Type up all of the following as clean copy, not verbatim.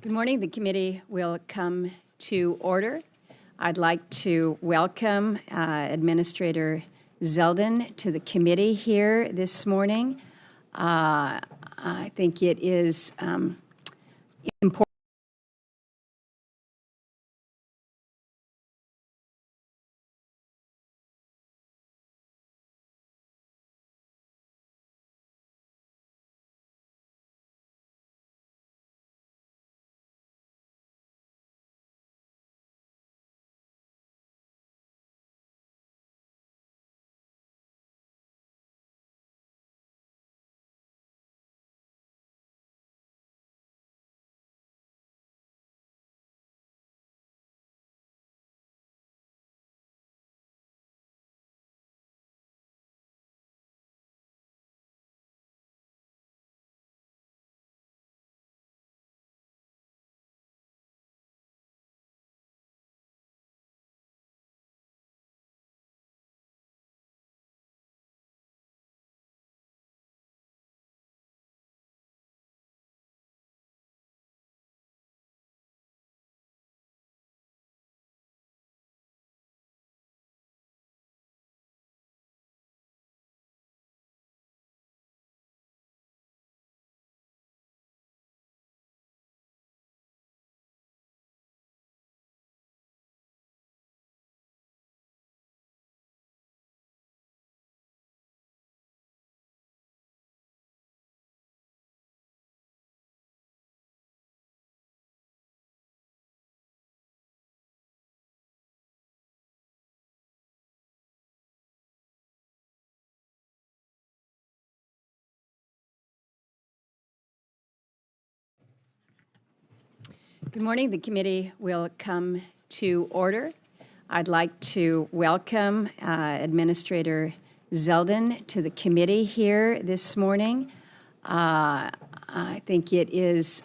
Good morning. The committee will come to order. I'd like to welcome Administrator Zeldin to the committee here this morning. I think it is important. Good morning. The committee will come to order. I'd like to welcome Administrator Zeldin to the committee here this morning. I think it is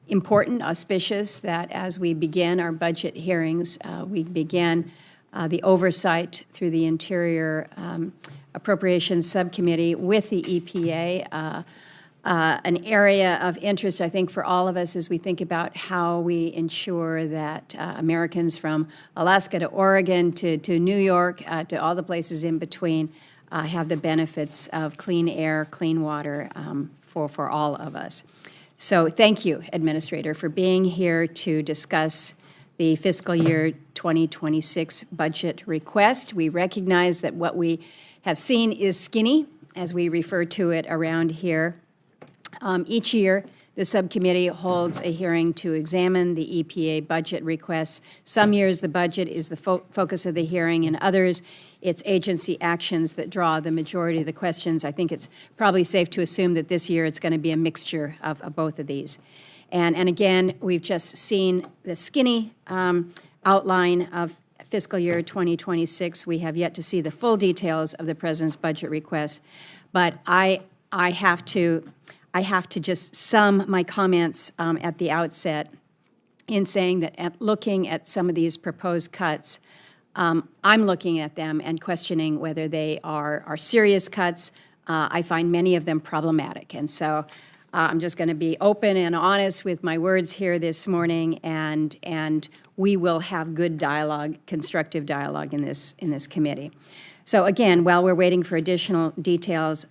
important, auspicious, that as we begin our budget hearings, we begin the oversight through the Interior Appropriations Subcommittee with the EPA. An area of interest, I think, for all of us as we think about how we ensure that Americans from Alaska to Oregon to New York to all the places in between have the benefits of clean air, clean water for all of us. So thank you, Administrator, for being here to discuss the fiscal year 2026 budget request. We recognize that what we have seen is skinny, as we refer to it around here. Each year, the subcommittee holds a hearing to examine the EPA budget requests. Some years, the budget is the focus of the hearing, and others, it's agency actions that draw the majority of the questions. I think it's probably safe to assume that this year it's going to be a mixture of both of these. And again, we've just seen the skinny outline of fiscal year 2026. We have yet to see the full details of the President's budget request, but I have to just sum my comments at the outset in saying that looking at some of these proposed cuts, I'm looking at them and questioning whether they are serious cuts. I find many of them problematic. And so I'm just going to be open and honest with my words here this morning, and we will have good dialogue, constructive dialogue in this committee. So again, while we're waiting for additional details,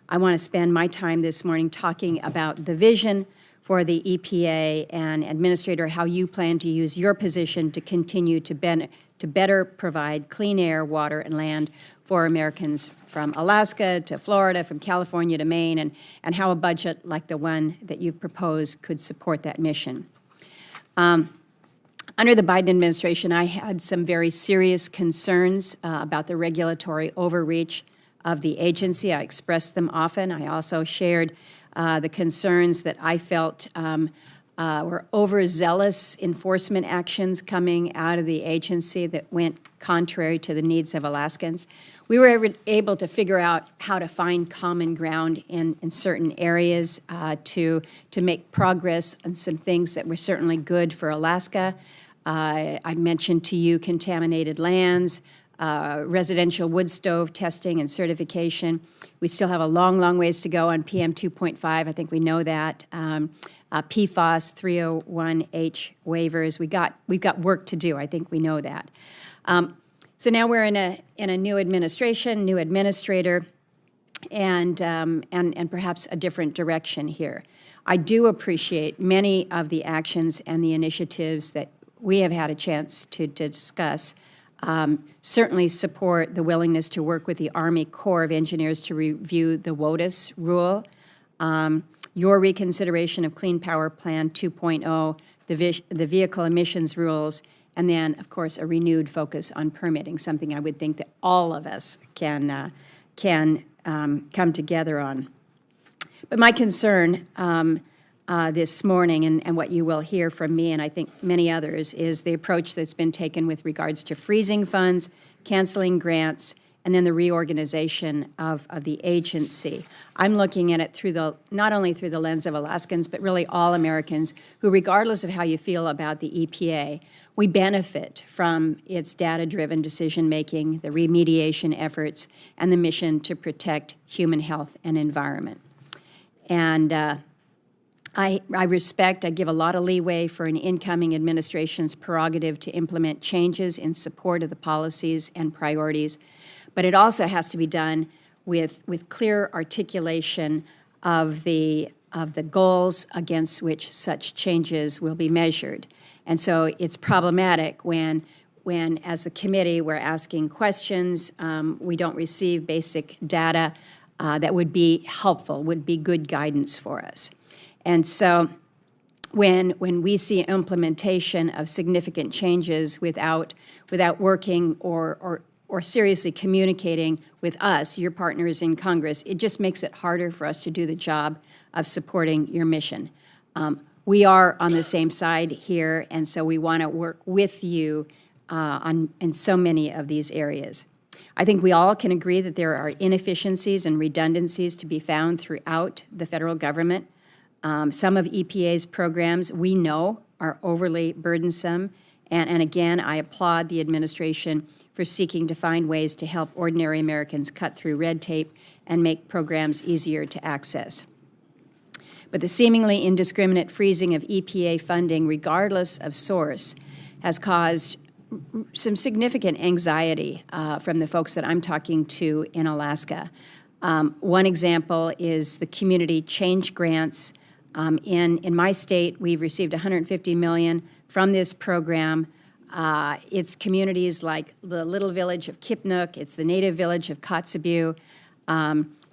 I want to spend my time this morning talking about the vision for the EPA, and Administrator, how you plan to use your position to continue to better provide clean air, water, and land for Americans from Alaska to Florida, from California to Maine, and how a budget like the one that you've proposed could support that mission. Under the Biden administration, I had some very serious concerns about the regulatory overreach of the agency. I expressed them often. I also shared the concerns that I felt were overzealous enforcement actions coming out of the agency that went contrary to the needs of Alaskans. We were able to figure out how to find common ground in certain areas to make progress on some things that were certainly good for Alaska. I mentioned to you contaminated lands, residential wood stove testing and certification. We still have a long, long ways to go on PM 2.5. I think we know that. PFAS 301H waivers. We've got work to do. I think we know that. So now we're in a new administration, new administrator, and perhaps a different direction here. I do appreciate many of the actions and the initiatives that we have had a chance to discuss. Certainly support the willingness to work with the Army Corps of Engineers to review the WOTUS rule, your reconsideration of Clean Power Plan 2.0, the vehicle emissions rules, and then, of course, a renewed focus on permitting, something I would think that all of us can come together on. But my concern this morning, and what you will hear from me and I think many others, is the approach that's been taken with regards to freezing funds, canceling grants, and then the reorganization of the agency. I'm looking at it through not only through the lens of Alaskans, but really all Americans who, regardless of how you feel about the EPA, we benefit from its data-driven decision-making, the remediation efforts, and the mission to protect human health and environment. And I give a lot of leeway for an incoming administration's prerogative to implement changes in support of the policies and priorities, but it also has to be done with clear articulation of the goals against which such changes will be measured. And so it's problematic when as the committee, we're asking questions, we don't receive basic data that would be helpful, would be good guidance for us. And so when we see implementation of significant changes without working or seriously communicating with us, your partners in Congress, it just makes it harder for us to do the job of supporting your mission. We are on the same side here, and so we want to work with you in so many of these areas. I think we all can agree that there are inefficiencies and redundancies to be found throughout the federal government. Some of EPA's programs we know are overly burdensome, and again, I applaud the administration for seeking to find ways to help ordinary Americans cut through red tape and make programs easier to access. But the seemingly indiscriminate freezing of EPA funding, regardless of source, has caused some significant anxiety from the folks that I'm talking to in Alaska. One example is the community change grants. In my state, we've received $150 million from this program. It's communities like the little village of Kipnuk, it's the native village of Kotzebue.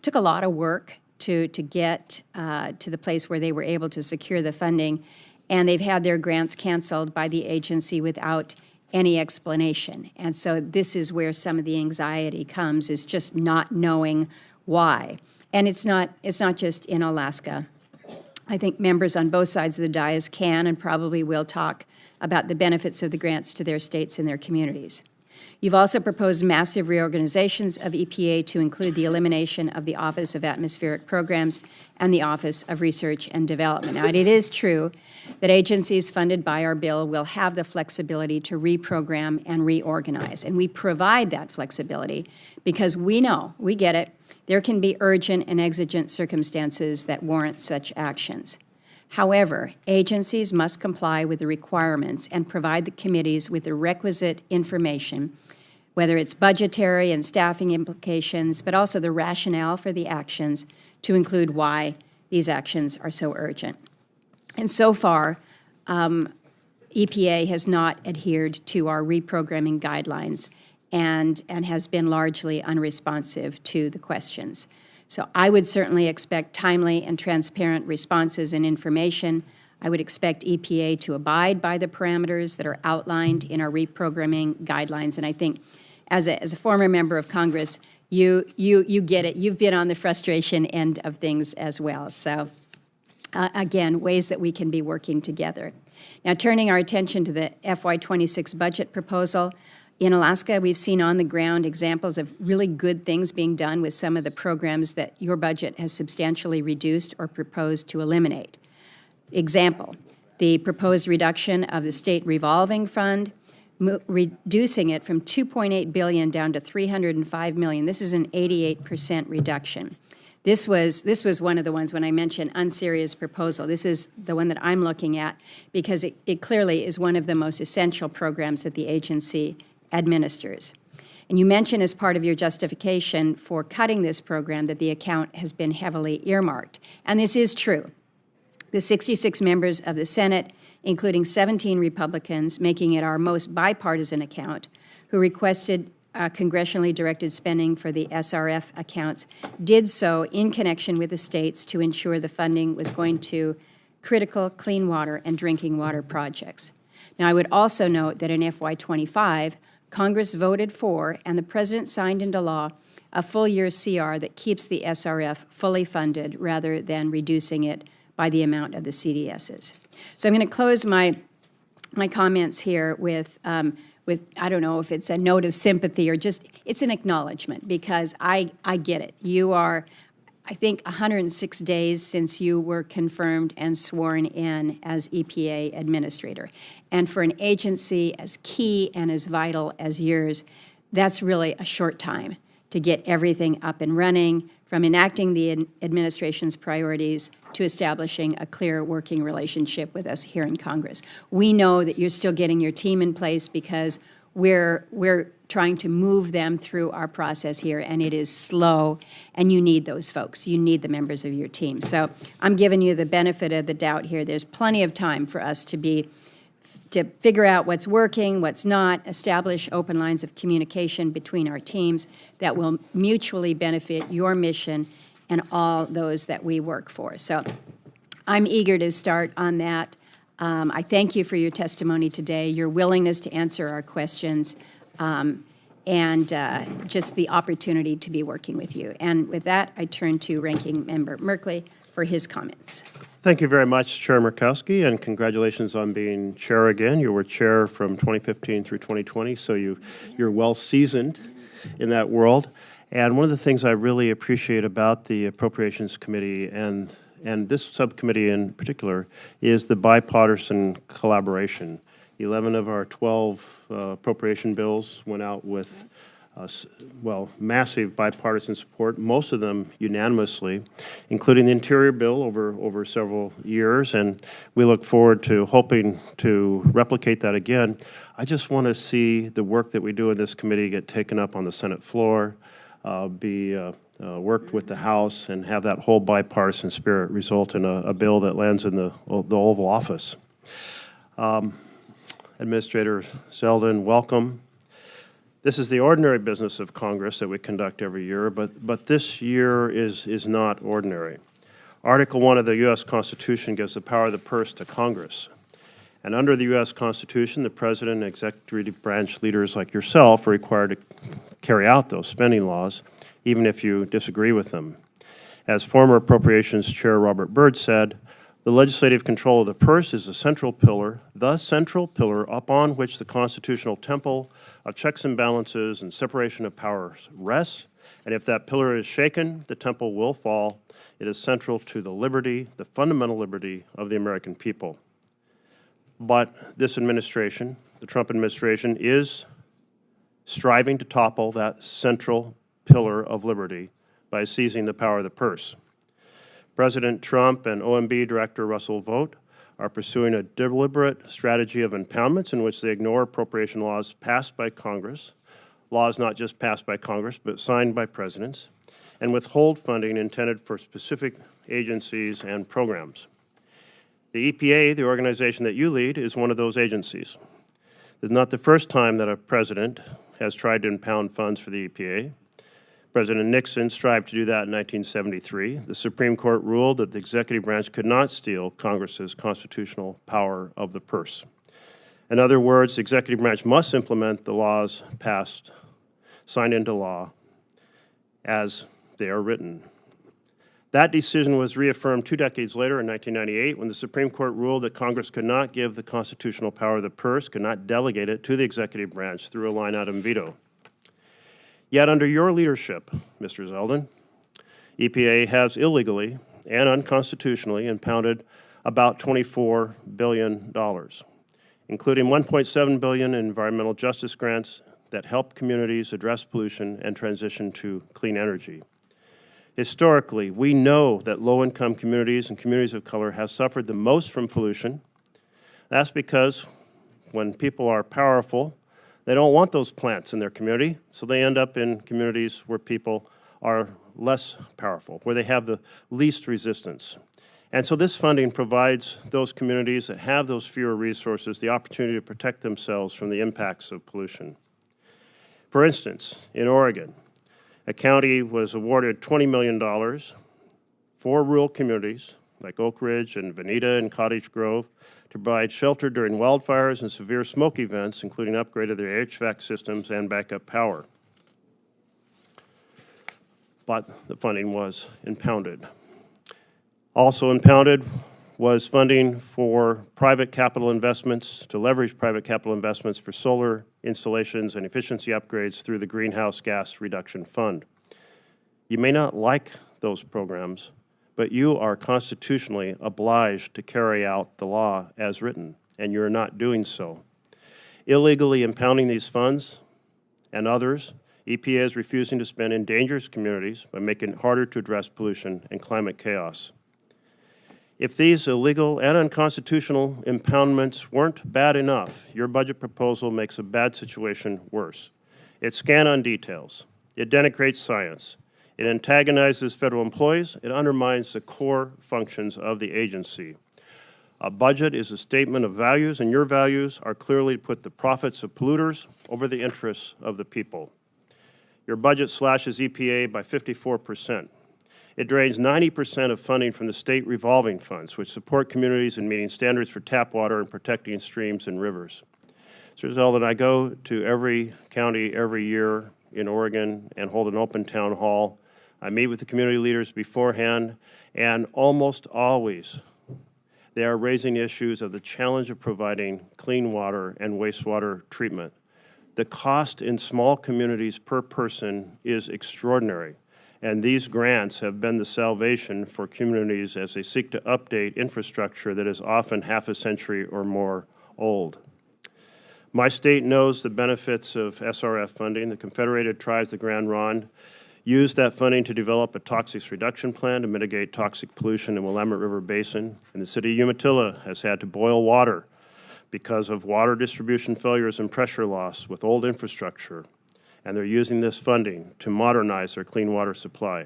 Took a lot of work to get to the place where they were able to secure the funding, and they've had their grants canceled by the agency without any explanation. And so this is where some of the anxiety comes, is just not knowing why. And it's not just in Alaska. I think members on both sides of the dais can and probably will talk about the benefits of the grants to their states and their communities. You've also proposed massive reorganizations of EPA to include the elimination of the Office of Atmospheric Programs and the Office of Research and Development. Now, it is true that agencies funded by our bill will have the flexibility to reprogram and reorganize, and we provide that flexibility because we know, we get it, there can be urgent and exigent circumstances that warrant such actions. However, agencies must comply with the requirements and provide the committees with the requisite information, whether it's budgetary and staffing implications, but also the rationale for the actions to include why these actions are so urgent. And so far, EPA has not adhered to our reprogramming guidelines and has been largely unresponsive to the questions. So I would certainly expect timely and transparent responses and information. I would expect EPA to abide by the parameters that are outlined in our reprogramming guidelines. And I think as a former member of Congress, you get it. You've been on the frustration end of things as well. So again, ways that we can be working together. Now, turning our attention to the FY26 budget proposal, in Alaska, we've seen on the ground examples of really good things being done with some of the programs that your budget has substantially reduced or proposed to eliminate. Example, the proposed reduction of the state revolving fund, reducing it from $2.8 billion down to $305 million. This is an 88% reduction. This was one of the ones when I mentioned unserious proposal. This is the one that I'm looking at because it clearly is one of the most essential programs that the agency administers. And you mentioned as part of your justification for cutting this program that the account has been heavily earmarked. And this is true. The 66 members of the Senate, including 17 Republicans, making it our most bipartisan account, who requested congressionally directed spending for the SRF accounts, did so in connection with the states to ensure the funding was going to critical clean water and drinking water projects. Now, I would also note that in FY25, Congress voted for, and the President signed into law, a full-year CR that keeps the SRF fully funded rather than reducing it by the amount of the CDSs. So I'm going to close my comments here with I don't know if it's a note of sympathy or just, it's an acknowledgement, because I get it. You are, I think, 106 days since you were confirmed and sworn in as EPA administrator. And for an agency as key and as vital as yours, that's really a short time to get everything up and running, from enacting the administration's priorities to establishing a clear working relationship with us here in Congress. We know that you're still getting your team in place because we're trying to move them through our process here, and it is slow, and you need those folks. You need the members of your team. So I'm giving you the benefit of the doubt here. There's plenty of time for us to figure out what's working, what's not, establish open lines of communication between our teams that will mutually benefit your mission and all those that we work for. So I'm eager to start on that. I thank you for your testimony today, your willingness to answer our questions, and just the opportunity to be working with you. And with that, I turn to Ranking Member Merkley for his comments. Thank you very much, Chair Murkowski, and congratulations on being chair again. You were chair from 2015 through 2020, so you're well seasoned in that world. And one of the things I really appreciate about the Appropriations Committee and this subcommittee in particular is the bipartisan collaboration. 11 of our 12 appropriation bills went out with massive bipartisan support, most of them unanimously, including the Interior Bill over several years, and we look forward to hoping to replicate that again. I just want to see the work that we do in this committee get taken up on the Senate floor, worked with the House, and have that whole bipartisan spirit result in a bill that lands in the Oval Office. Administrator Zeldin, welcome. This is the ordinary business of Congress that we conduct every year, but this year is not ordinary. Article 1 of the U.S. Constitution gives the power of the purse to Congress. And under the U.S. Constitution, the President and executive branch leaders like yourself are required to carry out those spending laws, even if you disagree with them. As former Appropriations Chair Robert Byrd said, the legislative control of the purse is the central pillar upon which the constitutional temple of checks and balances and separation of powers rests, and if that pillar is shaken, the temple will fall. It is central to the liberty, the fundamental liberty of the American people. But this administration, the Trump administration, is striving to topple that central pillar of liberty by seizing the power of the purse. President Trump and OMB Director Russell Vought are pursuing a deliberate strategy of impoundments in which they ignore appropriation laws passed by Congress, laws not just passed by Congress, but signed by presidents, and withhold funding intended for specific agencies and programs. The EPA, the organization that you lead, is one of those agencies. This is not the first time that a president has tried to impound funds for the EPA. President Nixon strived to do that in 1973. The Supreme Court ruled that the executive branch could not steal Congress's constitutional power of the purse. In other words, the executive branch must implement the laws passed, signed into law, as they are written. That decision was reaffirmed 2 decades later in 1998 when the Supreme Court ruled that Congress could not give the constitutional power of the purse, could not delegate it to the executive branch through a line-item veto. Yet under your leadership, Mr. Zeldin, EPA has illegally and unconstitutionally impounded about $24 billion. including $1.7 billion in environmental justice grants that help communities address pollution and transition to clean energy. Historically, we know that low-income communities and communities of color have suffered the most from pollution. That's because when people are powerful, they don't want those plants in their community, so they end up in communities where people are less powerful, where they have the least resistance. And so this funding provides those communities that have those fewer resources the opportunity to protect themselves from the impacts of pollution. For instance, in Oregon, a county was awarded $20 million for rural communities like Oak Ridge and Veneta and Cottage Grove to provide shelter during wildfires and severe smoke events, including upgrade of their HVAC systems and backup power. But the funding was impounded. Also impounded was funding for private capital investments, to leverage private capital investments for solar installations and efficiency upgrades through the Greenhouse Gas Reduction Fund. You may not like those programs, but you are constitutionally obliged to carry out the law as written, and you're not doing so. Illegally impounding these funds and others, EPA is refusing to spend in dangerous communities by making it harder to address pollution and climate chaos. If these illegal and unconstitutional impoundments weren't bad enough, your budget proposal makes a bad situation worse. It's scant on details. It denigrates science. It antagonizes federal employees. It undermines the core functions of the agency. A budget is a statement of values, and your values are clearly to put the profits of polluters over the interests of the people. Your budget slashes EPA by 54%. It drains 90% of funding from the state revolving funds, which support communities in meeting standards for tap water and protecting streams and rivers. So, Zeldin, I go to every county every year in Oregon and hold an open town hall. I meet with the community leaders beforehand, and almost always they are raising issues of the challenge of providing clean water and wastewater treatment. The cost in small communities per person is extraordinary. And these grants have been the salvation for communities as they seek to update infrastructure that is often half a century or more old. My state knows the benefits of SRF funding. The Confederated Tribes of Grand Ronde used that funding to develop a toxics reduction plan to mitigate toxic pollution in the Willamette River Basin. And the city of Umatilla has had to boil water because of water distribution failures and pressure loss with old infrastructure. And they're using this funding to modernize their clean water supply.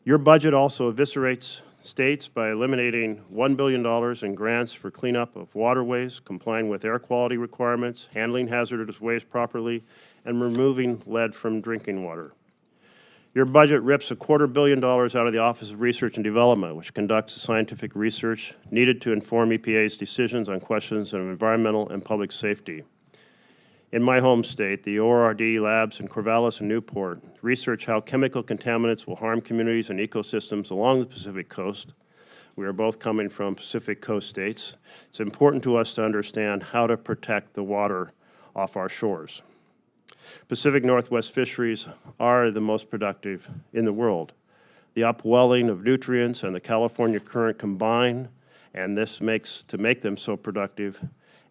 Your budget also eviscerates states by eliminating $1 billion in grants for cleanup of waterways, complying with air quality requirements, handling hazardous waste properly, and removing lead from drinking water. Your budget rips $250 million out of the Office of Research and Development, which conducts the scientific research needed to inform EPA's decisions on questions of environmental and public safety. In my home state, the ORD labs in Corvallis and Newport research how chemical contaminants will harm communities and ecosystems along the Pacific Coast. We are both coming from Pacific Coast states. It's important to us to understand how to protect the water off our shores. Pacific Northwest fisheries are the most productive in the world. The upwelling of nutrients and the California current combine, and this makes to make them so productive.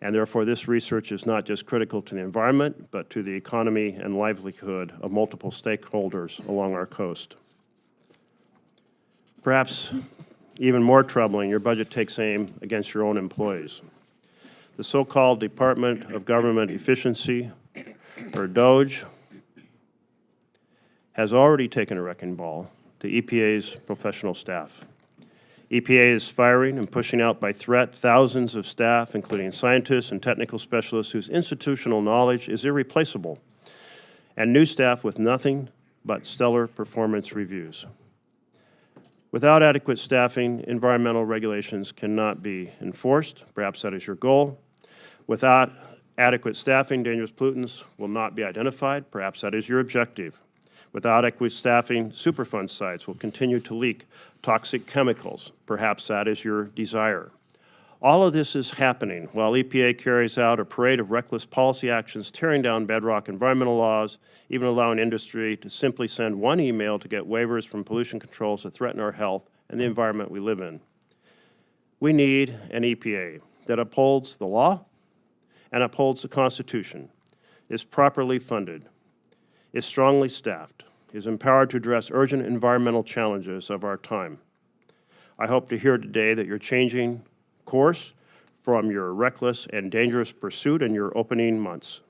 And therefore, this research is not just critical to the environment, but to the economy and livelihood of multiple stakeholders along our coast. Perhaps even more troubling, your budget takes aim against your own employees. The so-called Department of Government Efficiency, or DOGE, has already taken a wrecking ball to EPA's professional staff. EPA is firing and pushing out by threat thousands of staff, including scientists and technical specialists whose institutional knowledge is irreplaceable, and new staff with nothing but stellar performance reviews. Without adequate staffing, environmental regulations cannot be enforced. Perhaps that is your goal. Without adequate staffing, dangerous pollutants will not be identified. Perhaps that is your objective. Without adequate staffing, Superfund sites will continue to leak toxic chemicals. Perhaps that is your desire. All of this is happening while EPA carries out a parade of reckless policy actions, tearing down bedrock environmental laws, even allowing industry to simply send one email to get waivers from pollution controls that threaten our health and the environment we live in. We need an EPA that upholds the law, and upholds the Constitution, is properly funded, is strongly staffed, is empowered to address urgent environmental challenges of our time. I hope to hear today that you're changing course from your reckless and dangerous pursuit in your opening months.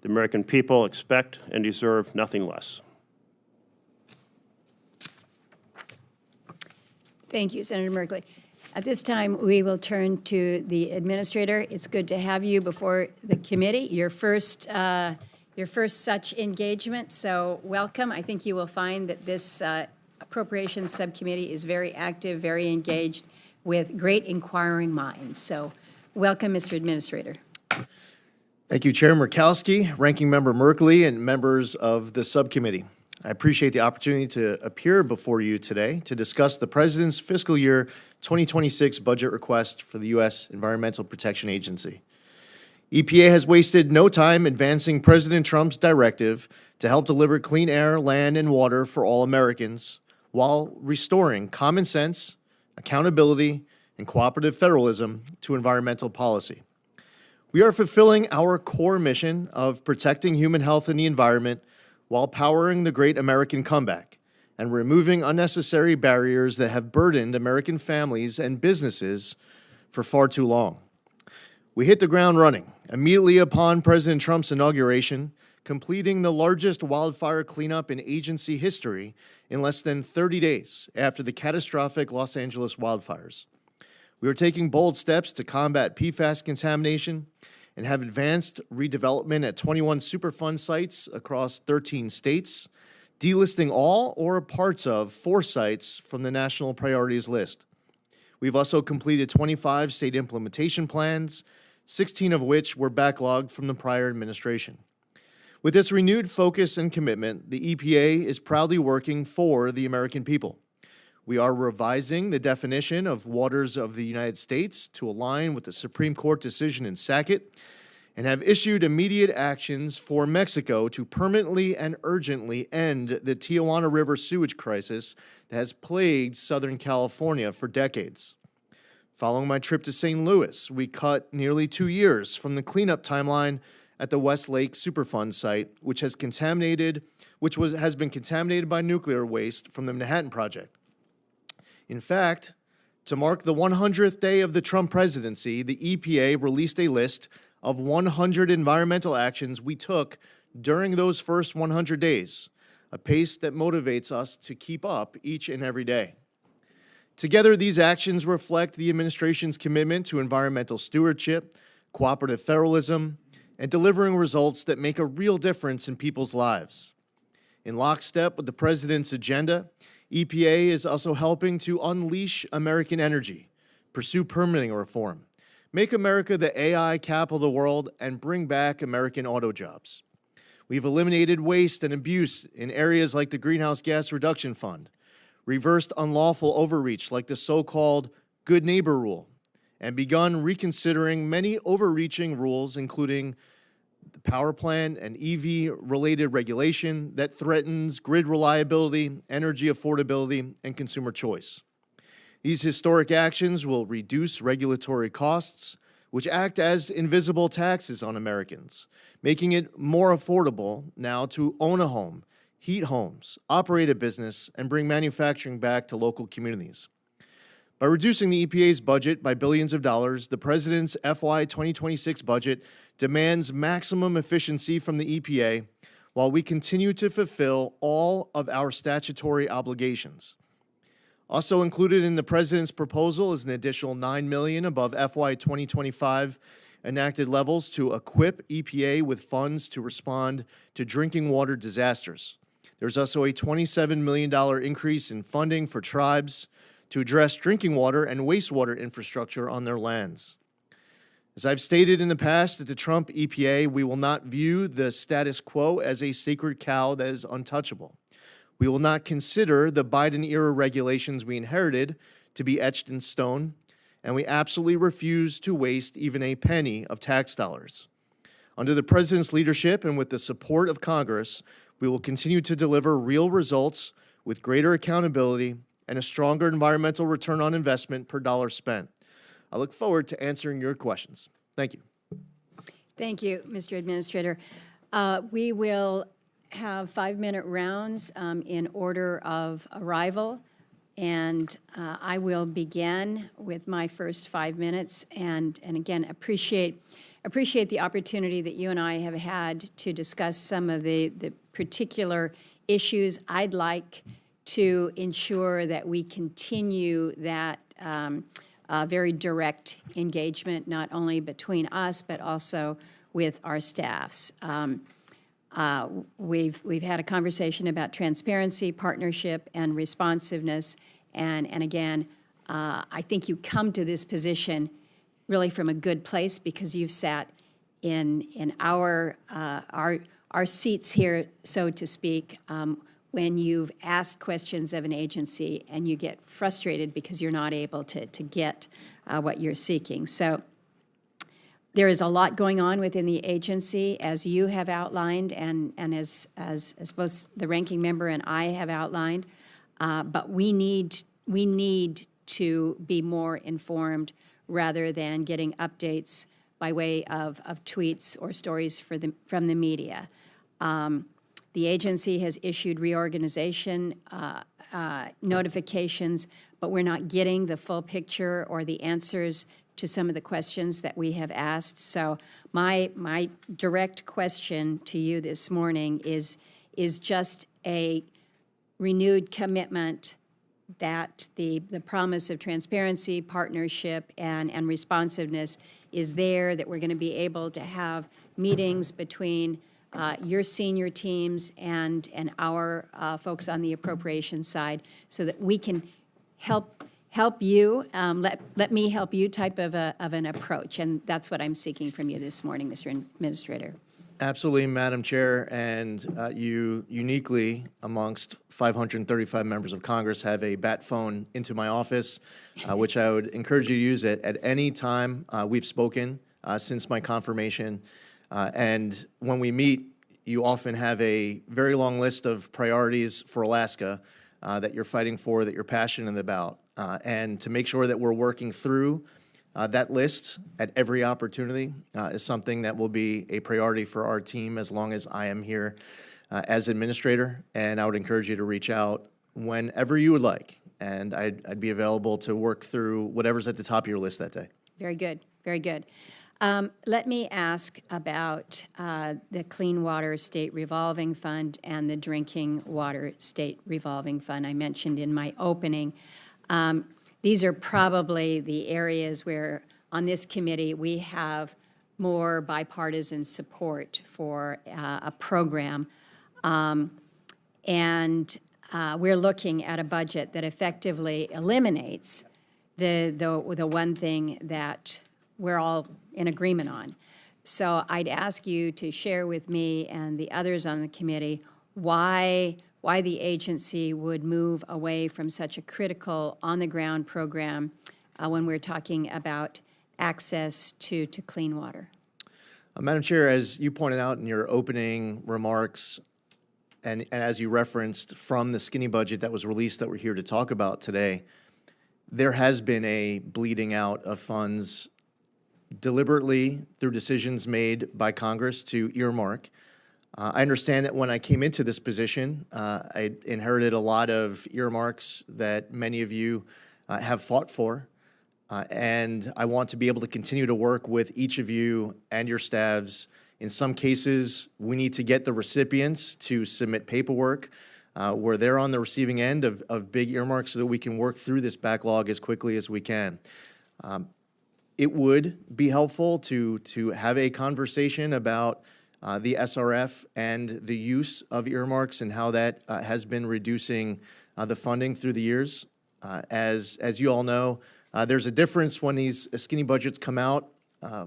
The American people expect and deserve nothing less. Thank you, Senator Merkley. At this time, we will turn to the administrator. It's good to have you before the committee, your first such engagement, so welcome. I think you will find that this Appropriations Subcommittee is very active, very engaged, with great inquiring minds. So welcome, Mr. Administrator. Thank you, Chair Murkowski, Ranking Member Merkley, and members of the subcommittee. I appreciate the opportunity to appear before you today to discuss the President's fiscal year 2026 budget request for the U.S. Environmental Protection Agency. EPA has wasted no time advancing President Trump's directive to help deliver clean air, land, and water for all Americans while restoring common sense, accountability, and cooperative federalism to environmental policy. We are fulfilling our core mission of protecting human health and the environment while powering the great American comeback and removing unnecessary barriers that have burdened American families and businesses for far too long. We hit the ground running immediately upon President Trump's inauguration, completing the largest wildfire cleanup in agency history in less than 30 days after the catastrophic Los Angeles wildfires. We are taking bold steps to combat PFAS contamination and have advanced redevelopment at 21 Superfund sites across 13 states, delisting all or parts of 4 sites from the national priorities list. We've also completed 25 state implementation plans, 16 of which were backlogged from the prior administration. With this renewed focus and commitment, the EPA is proudly working for the American people. We are revising the definition of waters of the United States to align with the Supreme Court decision in Sackett and have issued immediate actions for Mexico to permanently and urgently end the Tijuana River sewage crisis that has plagued Southern California for decades. Following my trip to St. Louis, we cut nearly 2 years from the cleanup timeline at the West Lake Superfund site, which has been contaminated by nuclear waste from the Manhattan Project. In fact, to mark the 100th day of the Trump presidency, the EPA released a list of 100 environmental actions we took during those first 100 days, a pace that motivates us to keep up each and every day. Together, these actions reflect the administration's commitment to environmental stewardship, cooperative federalism, and delivering results that make a real difference in people's lives. In lockstep with the president's agenda, EPA is also helping to unleash American energy, pursue permitting reform, make America the AI capital of the world, and bring back American auto jobs. We've eliminated waste and abuse in areas like the Greenhouse Gas Reduction Fund, reversed unlawful overreach like the so-called Good Neighbor Rule, and begun reconsidering many overreaching rules, including the power plant and EV-related regulation that threatens grid reliability, energy affordability, and consumer choice. These historic actions will reduce regulatory costs, which act as invisible taxes on Americans, making it more affordable now to own a home, heat homes, operate a business, and bring manufacturing back to local communities. By reducing the EPA's budget by billions of dollars, the President's FY 2026 budget demands maximum efficiency from the EPA while we continue to fulfill all of our statutory obligations. Also included in the President's proposal is an additional $9 million above FY 2025 enacted levels to equip EPA with funds to respond to drinking water disasters. There's also a $27 million increase in funding for tribes to address drinking water and wastewater infrastructure on their lands. As I've stated in the past, at the Trump EPA, we will not view the status quo as a sacred cow that is untouchable. We will not consider the Biden-era regulations we inherited to be etched in stone, and we absolutely refuse to waste even a penny of tax dollars. Under the President's leadership and with the support of Congress, we will continue to deliver real results with greater accountability and a stronger environmental return on investment per dollar spent. I look forward to answering your questions. Thank you. Thank you, Mr. Administrator. We will have 5-minute rounds in order of arrival, and I will begin with my first 5 minutes, and again, appreciate the opportunity that you and I have had to discuss some of the particular issues. I'd like to ensure that we continue that very direct engagement, not only between us, but also with our staffs. We've had a conversation about transparency, partnership, and responsiveness, and again, I think you come to this position really from a good place because you've sat in our seats here, so to speak, when you've asked questions of an agency and you get frustrated because you're not able to get what you're seeking. So there is a lot going on within the agency, as you have outlined, and as both the ranking member and I have outlined. But we need to be more informed rather than getting updates by way of tweets or stories from the media. The agency has issued reorganization notifications, but we're not getting the full picture or the answers to some of the questions that we have asked. So my direct question to you this morning is just a renewed commitment that the promise of transparency, partnership, and responsiveness is there, that we're going to be able to have meetings between your senior teams and our folks on the appropriations side, so that we can help you, let me help you type of an approach. And that's what I'm seeking from you this morning, Mr. Administrator. Absolutely, Madam Chair, and you uniquely, amongst 535 members of Congress, have a bat phone into my office, which I would encourage you to use at any time we've spoken since my confirmation. And when we meet, you often have a very long list of priorities for Alaska that you're fighting for, that you're passionate about. And to make sure that we're working through that list at every opportunity is something that will be a priority for our team as long as I am here as administrator. And I would encourage you to reach out whenever you would like. And I'd be available to work through whatever's at the top of your list that day. Very good, very good. Let me ask about the Clean Water State Revolving Fund and the Drinking Water State Revolving Fund I mentioned in my opening. These are probably the areas where, on this committee, we have more bipartisan support for a program. And we're looking at a budget that effectively eliminates the one thing that we're all in agreement on. So I'd ask you to share with me and the others on the committee why the agency would move away from such a critical on-the-ground program when we're talking about access to clean water. Madam Chair, as you pointed out in your opening remarks, and as you referenced from the skinny budget that was released that we're here to talk about today, there has been a bleeding out of funds deliberately through decisions made by Congress to earmark. I understand that when I came into this position, I inherited a lot of earmarks that many of you have fought for, and I want to be able to continue to work with each of you and your staffs. In some cases, we need to get the recipients to submit paperwork where they're on the receiving end of big earmarks so that we can work through this backlog as quickly as we can. It would be helpful to have a conversation about the SRF and the use of earmarks and how that has been reducing the funding through the years. As you all know, there's a difference when these skinny budgets come out,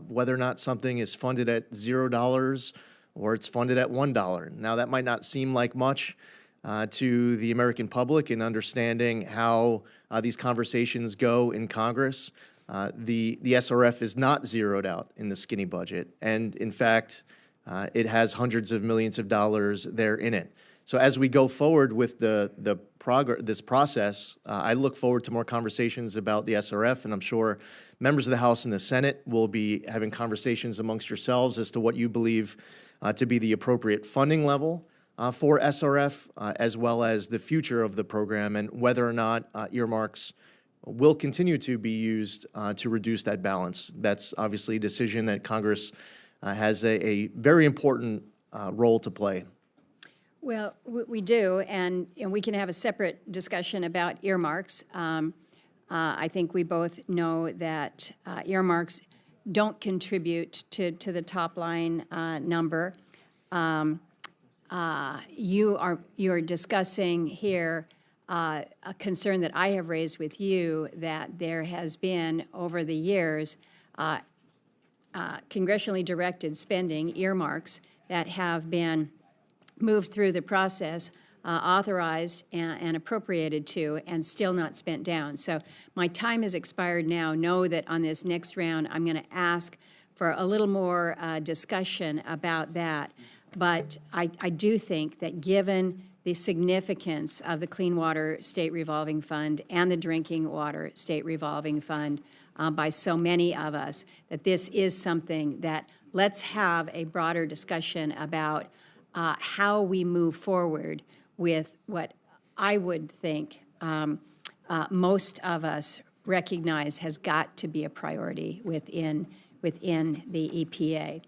whether or not something is funded at $0 or it's funded at $1. Now, that might not seem like much to the American public in understanding how these conversations go in Congress. The SRF is not zeroed out in the skinny budget, and in fact, it has hundreds of millions of dollars there in it. So as we go forward with this process, I look forward to more conversations about the SRF, and I'm sure members of the House and the Senate will be having conversations amongst yourselves as to what you believe to be the appropriate funding level for SRF, as well as the future of the program and whether or not earmarks will continue to be used to reduce that balance. That's obviously a decision that Congress has a very important role to play. Well, we do, and we can have a separate discussion about earmarks. I think we both know that earmarks don't contribute to the top line number. You are discussing here a concern that I have raised with you, that there has been over the years congressionally directed spending earmarks that have been moved through the process, authorized and appropriated to, and still not spent down. So my time has expired now. Know that on this next round, I'm going to ask for a little more discussion about that. But I do think that given the significance of the Clean Water State Revolving Fund and the Drinking Water State Revolving Fund by so many of us, that this is something that let's have a broader discussion about how we move forward with what I would think most of us recognize has got to be a priority within the EPA.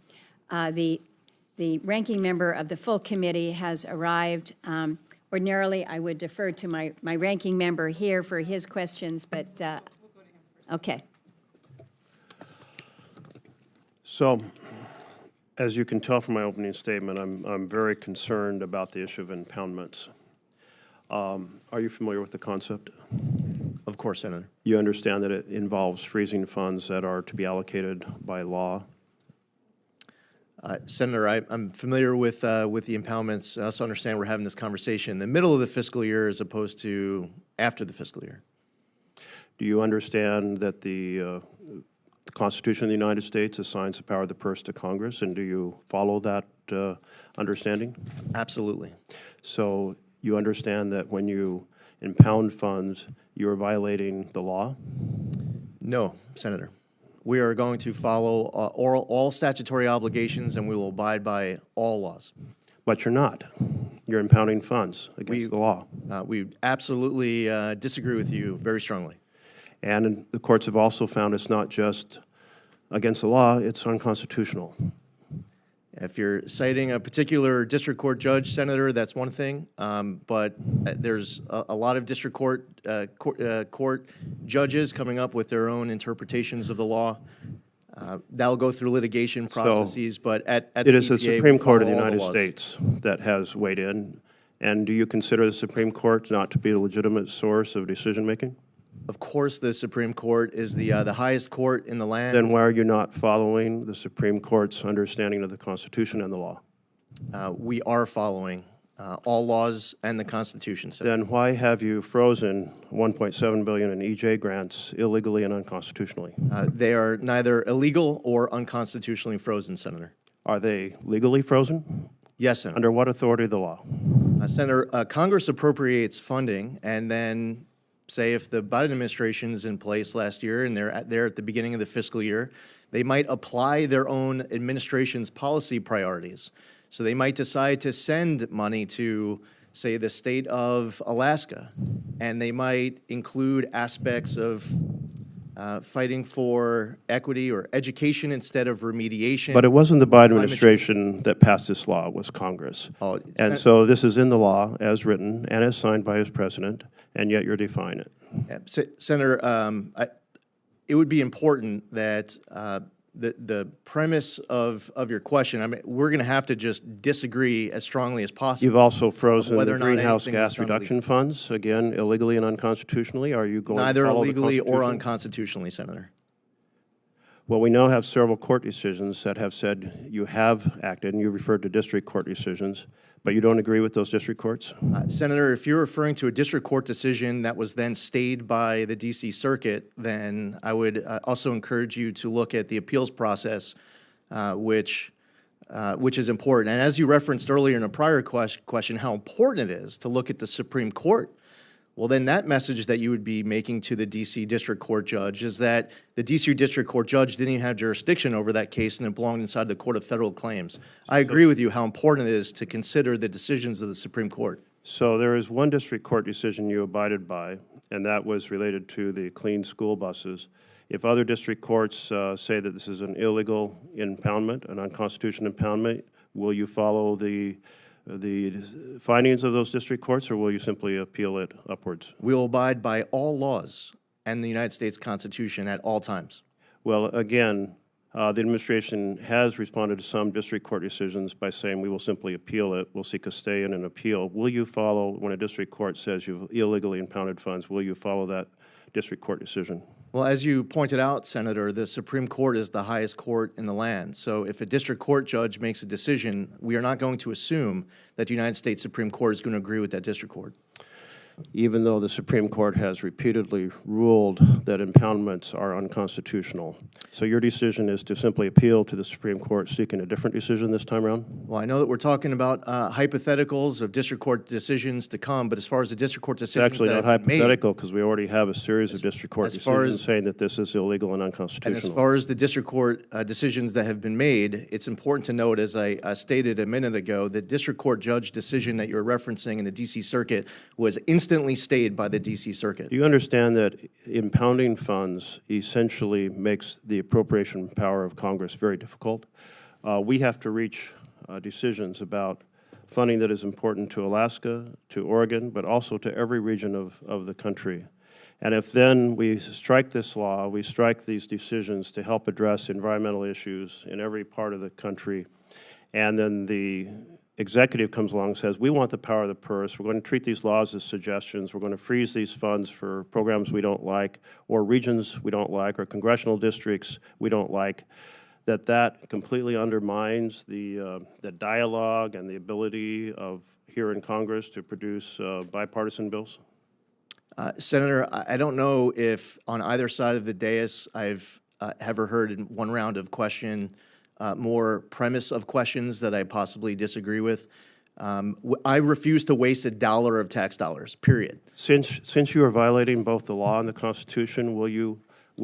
The ranking member of the full committee has arrived. Ordinarily, I would defer to my ranking member here for his questions, but okay. So, as you can tell from my opening statement, I'm very concerned about the issue of impoundments. Are you familiar with the concept? Of course, Senator. You understand that it involves freezing funds that are to be allocated by law? Senator, I'm familiar with the impoundments. I also understand we're having this conversation in the middle of the fiscal year as opposed to after the fiscal year. Do you understand that the Constitution of the United States assigns the power of the purse to Congress, and do you follow that understanding? Absolutely. So you understand that when you impound funds, you are violating the law? No, Senator. We are going to follow all statutory obligations, and we will abide by all laws. But you're not. You're impounding funds against the law. We absolutely disagree with you very strongly. And the courts have also found it's not just against the law, it's unconstitutional. If you're citing a particular district court judge, Senator, that's one thing. But there's a lot of district court judges coming up with their own interpretations of the law. That'll go through litigation processes, So but at it the is the EPA, Supreme we Court of the follow all United laws. States that has weighed in. And do you consider the Supreme Court not to be a legitimate source of decision-making? Of course, the Supreme Court is the highest court in the land. Then why are you not following the Supreme Court's understanding of the Constitution and the law? We are following all laws and the Constitution, Senator. Then why have you frozen $1.7 billion in EJ grants illegally and unconstitutionally? They are neither illegal or unconstitutionally frozen, Senator. Are they legally frozen? Yes, Senator. Under what authority of the law? Senator, Congress appropriates funding, and then say if the Biden administration is in place last year and they're at the beginning of the fiscal year, they might apply their own administration's policy priorities. So they might decide to send money to, say, the state of Alaska, and they might include aspects of fighting for equity or education instead of remediation. But it wasn't the Biden administration that passed this law, it was Congress. Oh, and so this is in the law as written and as signed by his president, and yet you're defying it. Yeah, Senator, it would be important that the premise of your question, I mean, we're going to have to just disagree as strongly as possible. You've also frozen whether the or not greenhouse anything was gas done reduction funds, again, illegally and unconstitutionally. Are you going Neither to follow illegally the or Constitution? unconstitutionally, Senator. Well, we now have several court decisions that have said you have acted, and you referred to district court decisions, but you don't agree with those district courts? Senator, if you're referring to a district court decision that was then stayed by the D.C. Circuit, then I would also encourage you to look at the appeals process, which which is important. And as you referenced earlier in a prior question, how important it is to look at the Supreme Court. Well, then that message that you would be making to the D.C. District Court judge is that the D.C. District Court judge didn't even have jurisdiction over that case and it belonged inside the Court of Federal Claims. I agree with you how important it is to consider the decisions of the Supreme Court. So there is one district court decision you abided by, and that was related to the clean school buses. If other district courts say that this is an illegal impoundment, an unconstitutional impoundment, will you follow the findings of those district courts, or will you simply appeal it upwards? We will abide by all laws and the United States Constitution at all times. Well, again, the administration has responded to some district court decisions by saying we will simply appeal it, we'll seek a stay in an appeal. Will you follow, when a district court says you've illegally impounded funds, will you follow that district court decision? Well, as you pointed out, Senator, the Supreme Court is the highest court in the land. So if a district court judge makes a decision, we are not going to assume that the United States Supreme Court is going to agree with that district court. Even though the Supreme Court has repeatedly ruled that impoundments are unconstitutional. So your decision is to simply appeal to the Supreme Court seeking a different decision this time around? Well, I know that we're talking about hypotheticals of district court decisions to come, but as far as the district court It's decisions actually that not have been made, hypothetical because we already have a series of district court as far decisions as- saying that this is illegal and and unconstitutional. as far as the district court decisions that have been made, it's important to note, as I stated a minute ago, the district court judge decision that you're referencing in the D.C. Circuit was instantly stayed by the D.C. Circuit. Do you understand that impounding funds essentially makes the appropriation power of Congress very difficult? We have to reach decisions about funding that is important to Alaska, to Oregon, but also to every region of the country. And if then we strike this law, we strike these decisions to help address environmental issues in every part of the country, and then the executive comes along and says, we want the power of the purse, we're going to treat these laws as suggestions, we're going to freeze these funds for programs we don't like, or regions we don't like, or congressional districts we don't like, that completely undermines the dialogue and the ability of here in Congress to produce bipartisan bills? Senator, I don't know if on either side of the dais I've ever heard in one round of question more premise of questions that I possibly disagree with. I refuse to waste $1 of tax dollars, period. Since you are violating both the law and the Constitution, will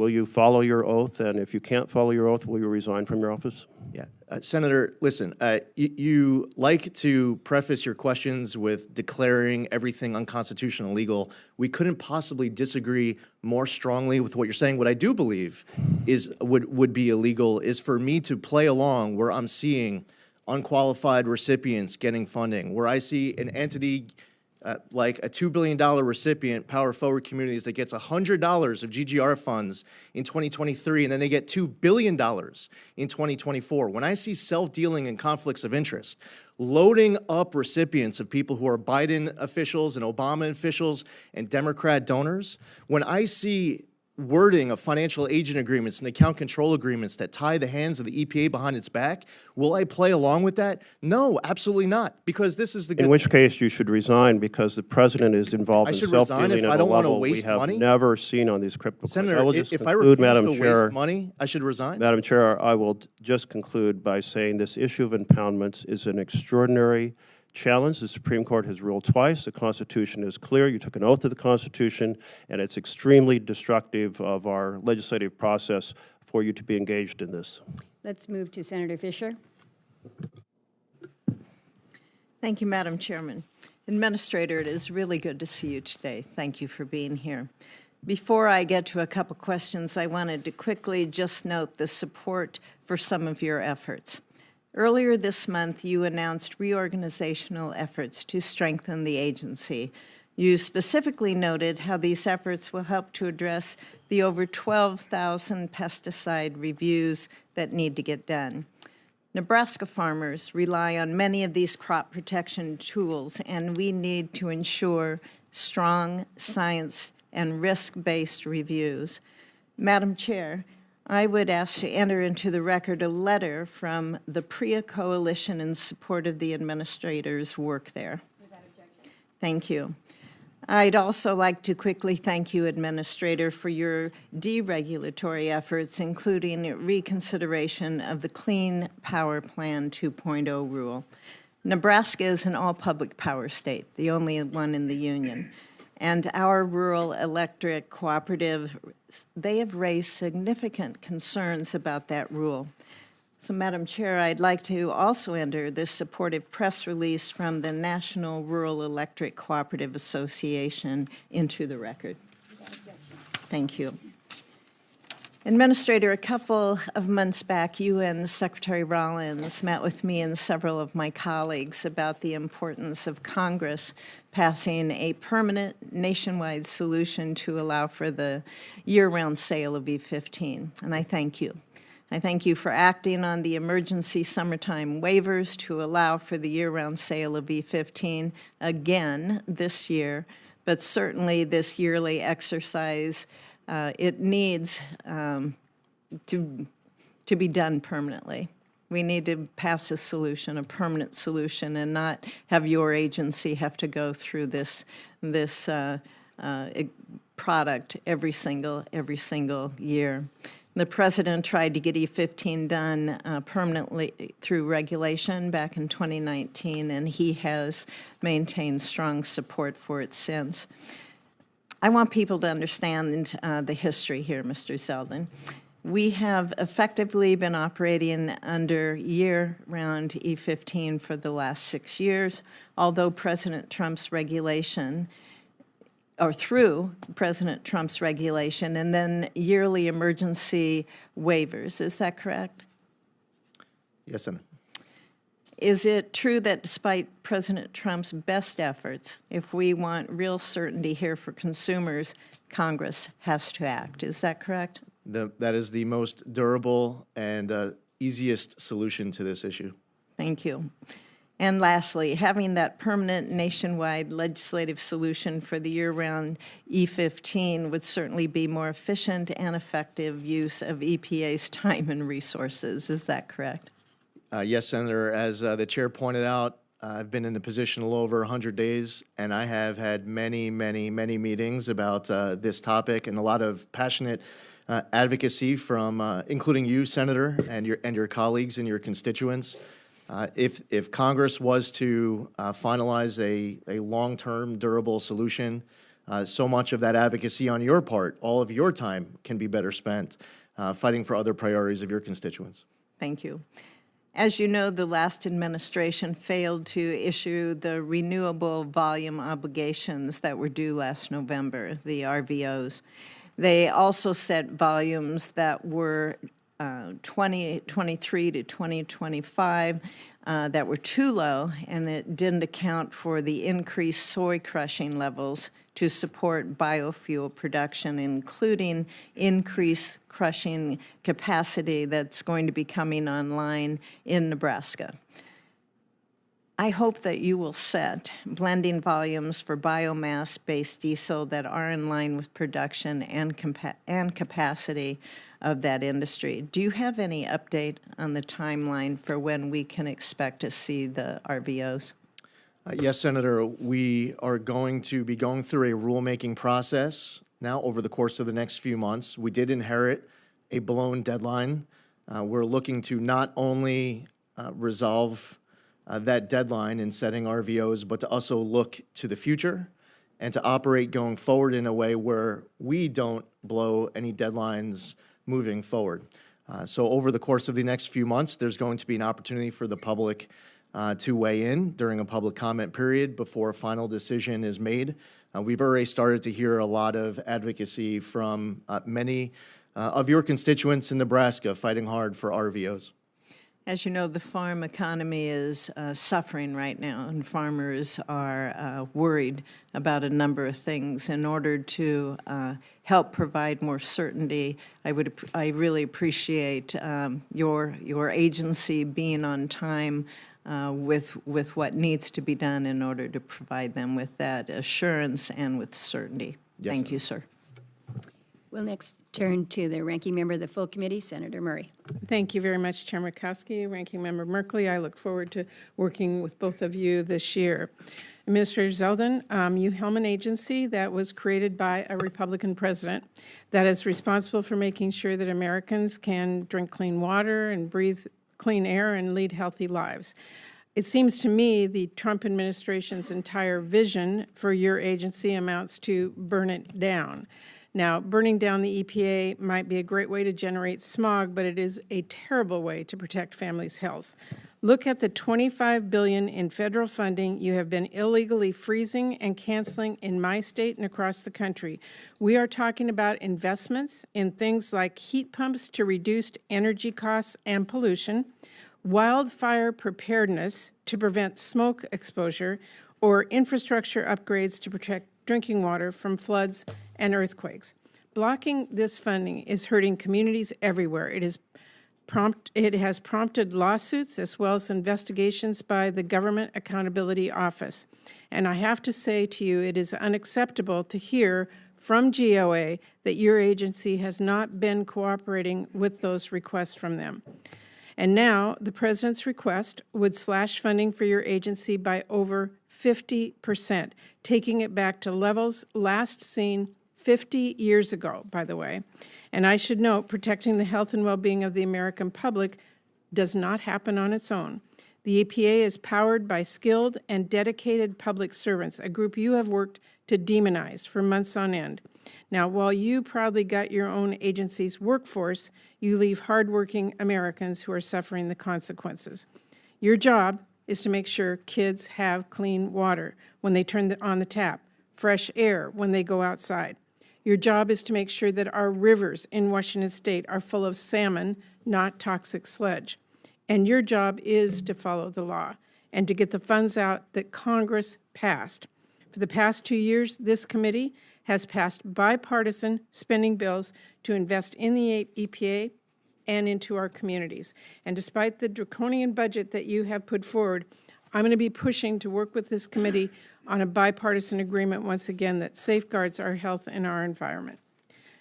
you follow your oath? And if you can't follow your oath, will you resign from your office? Yeah. Senator, listen, you like to preface your questions with declaring everything unconstitutional and illegal. We couldn't possibly disagree more strongly with what you're saying. What I do believe would be illegal is for me to play along where I'm seeing unqualified recipients getting funding, where I see an entity like a $2 billion recipient, Power Forward Communities, that gets $100 of GGR funds in 2023, and then they get $2 billion in 2024. When I see self-dealing and conflicts of interest, loading up recipients of people who are Biden officials and Obama officials and Democrat donors, when I see wording of financial agent agreements and account control agreements that tie the hands of the EPA behind its back, will I play along with that? No, absolutely not, because this is the good In which case you should resign because the president is involved in self-dealing at a level we have never seen on these crypto coins. Senator, if I refuse to waste money, I should resign? Madam Chair, I will just conclude by saying this issue of impoundments is an extraordinary challenge. The Supreme Court has ruled twice. The Constitution is clear. You took an oath to the Constitution, and it's extremely destructive of our legislative process for you to be engaged in this. Let's move to Senator Fisher. Thank you, Madam Chairman. Administrator, it is really good to see you today. Thank you for being here. Before I get to a couple questions, I wanted to quickly just note the support for some of your efforts. Earlier this month, you announced reorganizational efforts to strengthen the agency. You specifically noted how these efforts will help to address the over 12,000 pesticide reviews that need to get done. Nebraska farmers rely on many of these crop protection tools, and we need to ensure strong science and risk-based reviews. Madam Chair, I would ask to enter into the record a letter from the PREA Coalition in support of the administrator's work there. Without objection. Thank you. I'd also like to quickly thank you, Administrator, for your deregulatory efforts, including reconsideration of the Clean Power Plan 2.0 rule. Nebraska is an all-public power state, the only one in the Union. And our rural electric cooperative, they have raised significant concerns about that rule. So, Madam Chair, I'd like to also enter this supportive press release from the National Rural Electric Cooperative Association into the record. Thank you. Administrator, a couple of months back, you and Secretary Rollins met with me and several of my colleagues about the importance of Congress passing a permanent nationwide solution to allow for the year-round sale of E15, and I thank you. I thank you for acting on the emergency summertime waivers to allow for the year-round sale of E15 again this year, but certainly this yearly exercise, it needs to be done permanently. We need to pass a solution, a permanent solution, and not have your agency have to go through this product every single year. The President tried to get E15 done permanently through regulation back in 2019, and he has maintained strong support for it since. I want people to understand the history here, Mr. Zeldin. We have effectively been operating under year-round E15 for the last 6 years, although President Trump's regulation, or through President Trump's regulation, and then yearly emergency waivers. Is that correct? Yes, Senator. Is it true that despite President Trump's best efforts, if we want real certainty here for consumers, Congress has to act? Is that correct? That is the most durable and easiest solution to this issue. Thank you. And lastly, having that permanent nationwide legislative solution for the year-round E15 would certainly be more efficient and effective use of EPA's time and resources. Is that correct? Yes, Senator. As the chair pointed out, I've been in the position a little over 100 days, and I have had many meetings about this topic and a lot of passionate advocacy from, including you, Senator, and your colleagues and your constituents. If Congress was to finalize a long-term, durable solution, so much of that advocacy on your part, all of your time, can be better spent fighting for other priorities of your constituents. Thank you. As you know, the last administration failed to issue the renewable volume obligations that were due last November, the RVOs. They also set volumes that were 2023 to 2025 that were too low, and it didn't account for the increased soy crushing levels to support biofuel production, including increased crushing capacity that's going to be coming online in Nebraska. I hope that you will set blending volumes for biomass-based diesel that are in line with production and capacity of that industry. Do you have any update on the timeline for when we can expect to see the RVOs? Yes, Senator. We are going to be going through a rulemaking process now over the course of the next few months. We did inherit a blown deadline. We're looking to not only resolve that deadline in setting RVOs, but to also look to the future and to operate going forward in a way where we don't blow any deadlines moving forward. So over the course of the next few months, there's going to be an opportunity for the public to weigh in during a public comment period before a final decision is made. We've already started to hear a lot of advocacy from many of your constituents in Nebraska fighting hard for RVOs. As you know, the farm economy is suffering right now, and farmers are worried about a number of things. In order to help provide more certainty, I really appreciate your agency being on time with what needs to be done in order to provide them with that assurance and with certainty. Yes, Thank you, sir. We'll next turn to the ranking member of the full committee, Senator Murray. Thank you very much, Chair Murkowski, Ranking Member Merkley. I look forward to working with both of you this year. Administrator Zeldin, you helm an agency that was created by a Republican president that is responsible for making sure that Americans can drink clean water and breathe clean air and lead healthy lives. It seems to me the Trump administration's entire vision for your agency amounts to burn it down. Now, burning down the EPA might be a great way to generate smog, but it is a terrible way to protect families' health. Look at the $25 billion in federal funding you have been illegally freezing and canceling in my state and across the country. We are talking about investments in things like heat pumps to reduce energy costs and pollution, wildfire preparedness to prevent smoke exposure, or infrastructure upgrades to protect drinking water from floods and earthquakes. Blocking this funding is hurting communities everywhere. It has prompted lawsuits as well as investigations by the Government Accountability Office. And I have to say to you, it is unacceptable to hear from GOA that your agency has not been cooperating with those requests from them. And now, the President's request would slash funding for your agency by over 50%, taking it back to levels last seen 50 years ago, by the way. And I should note, protecting the health and well-being of the American public does not happen on its own. The EPA is powered by skilled and dedicated public servants, a group you have worked to demonize for months on end. Now, while you proudly gut your own agency's workforce, you leave hardworking Americans who are suffering the consequences. Your job is to make sure kids have clean water when they turn on the tap, fresh air when they go outside. Your job is to make sure that our rivers in Washington State are full of salmon, not toxic sludge. And your job is to follow the law and to get the funds out that Congress passed. For the past 2 years, this committee has passed bipartisan spending bills to invest in the EPA and into our communities. And despite the draconian budget that you have put forward, I'm going to be pushing to work with this committee on a bipartisan agreement once again that safeguards our health and our environment.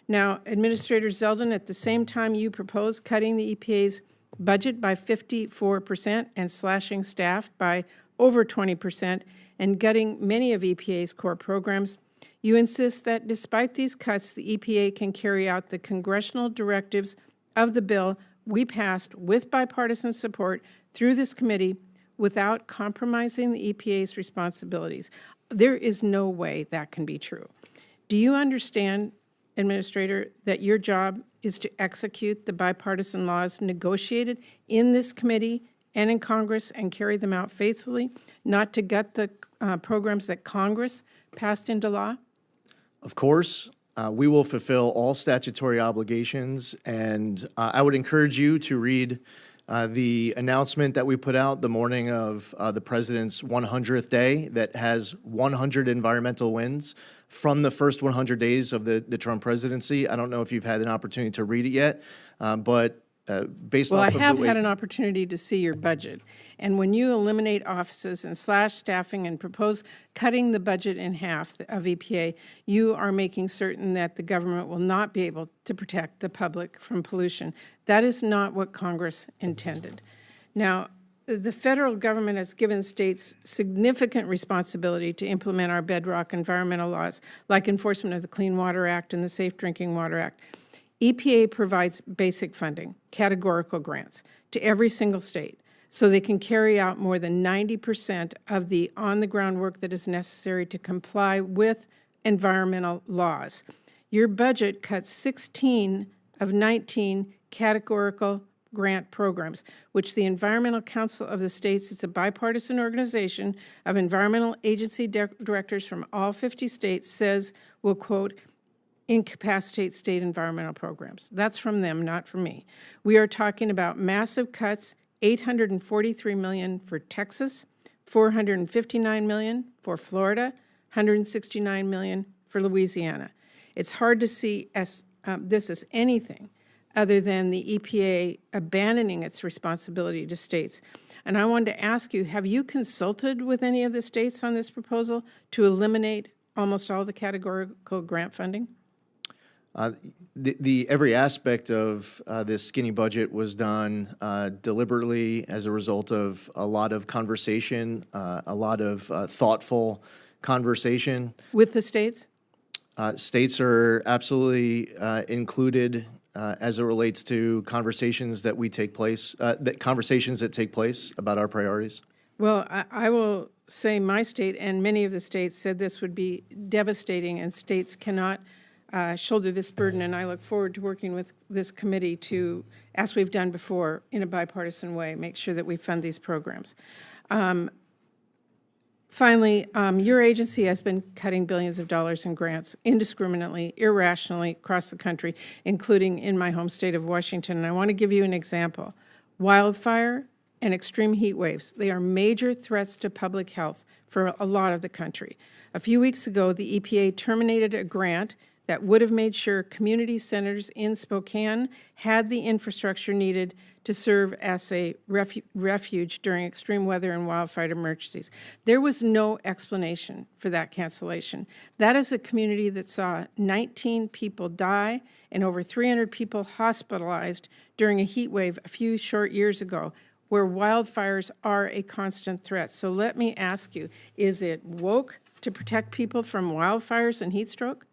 Now, Administrator Zeldin, at the same time you propose cutting the EPA's budget by 54% and slashing staff by over 20% and gutting many of EPA's core programs, you insist that despite these cuts, the EPA can carry out the congressional directives of the bill we passed with bipartisan support through this committee without compromising the EPA's responsibilities. There is no way that can be true. Do you understand, Administrator, that your job is to execute the bipartisan laws negotiated in this committee and in Congress and carry them out faithfully, not to gut the programs that Congress passed into law? Of course, we will fulfill all statutory obligations, and I would encourage you to read the announcement that we put out the morning of the President's 100th day that has 100 environmental wins from the first 100 days of the Trump presidency. I don't know if you've had an opportunity to read it yet, but based off of the way— Well, I have had an opportunity to see your budget. And when you eliminate offices and slash staffing and propose cutting the budget in half of EPA, you are making certain that the government will not be able to protect the public from pollution. That is not what Congress intended. Now, the federal government has given states significant responsibility to implement our bedrock environmental laws, like enforcement of the Clean Water Act and the Safe Drinking Water Act. EPA provides basic funding, categorical grants, to every single state, so they can carry out more than 90% of the on-the-ground work that is necessary to comply with environmental laws. Your budget cuts 16 of 19 categorical grant programs, which the Environmental Council of the States, it's a bipartisan organization of environmental agency directors from all 50 states, says will, quote, incapacitate state environmental programs. That's from them, not from me. We are talking about massive cuts, $843 million for Texas, $459 million for Florida, $169 million for Louisiana. It's hard to see this as anything other than the EPA abandoning its responsibility to states. And I wanted to ask you, have you consulted with any of the states on this proposal to eliminate almost all the categorical grant funding? Every aspect of this skinny budget was done deliberately as a result of a lot of conversation, a lot of thoughtful conversation. With the states? States are absolutely included as it relates to conversations that take place about our priorities. Well, I will say my state and many of the states said this would be devastating, and states cannot shoulder this burden, and I look forward to working with this committee to, as we've done before, in a bipartisan way, make sure that we fund these programs. Finally, your agency has been cutting billions of dollars in grants indiscriminately, irrationally across the country, including in my home state of Washington, and I want to give you an example. Wildfire and extreme heat waves, they are major threats to public health for a lot of the country. A few weeks ago, the EPA terminated a grant that would have made sure community centers in Spokane had the infrastructure needed to serve as a refuge during extreme weather and wildfire emergencies. There was no explanation for that cancellation. That is a community that saw 19 people die and over 300 people hospitalized during a heat wave a few short years ago, where wildfires are a constant threat. So let me ask you, is it woke to protect people from wildfires and heat stroke?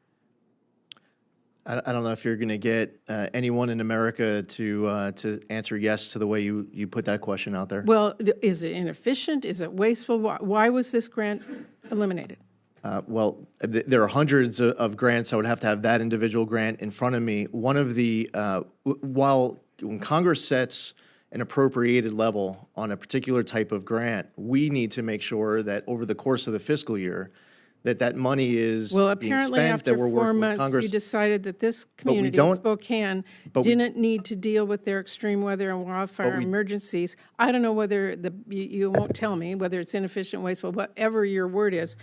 I don't know if you're going to get anyone in America to answer yes to the way you put that question out there. Well, is it inefficient? Is it wasteful? Why was this grant eliminated? There are hundreds of grants. I would have to have that individual grant in front of me. One of the, when Congress sets an appropriated level on a particular type of grant, we need to make sure that over the course of the fiscal year, that money is well, being apparently spent, after that we're 4 working with months, Congress. you decided that this community, Spokane, didn't need to deal with their extreme weather and wildfire emergencies. I don't know whether you won't tell me whether it's inefficient, wasteful, whatever your word is,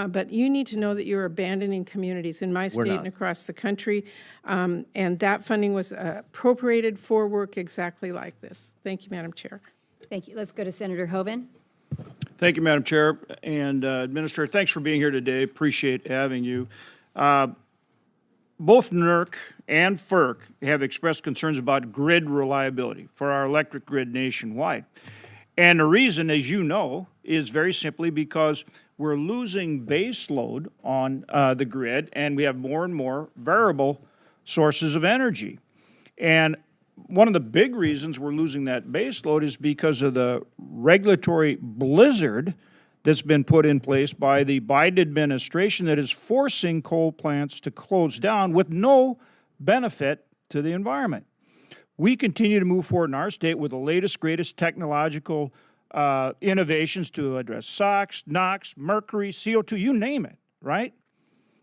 but you need to know that you're abandoning communities in my state and across the country, and that funding was appropriated for work exactly like this. Thank you, Madam Chair. Thank you. Let's go to Senator Hoeven. Thank you, Madam Chair. And Administrator, thanks for being here today. Appreciate having you. Both NERC and FERC have expressed concerns about grid reliability for our electric grid nationwide. And the reason, as you know, is very simply because we're losing base load on the grid, and we have more and more variable sources of energy. And one of the big reasons we're losing that base load is because of the regulatory blizzard that's been put in place by the Biden administration that is forcing coal plants to close down with no benefit to the environment. We continue to move forward in our state with the latest, greatest technological innovations to address SOx, NOx, mercury, CO2, you name it, right?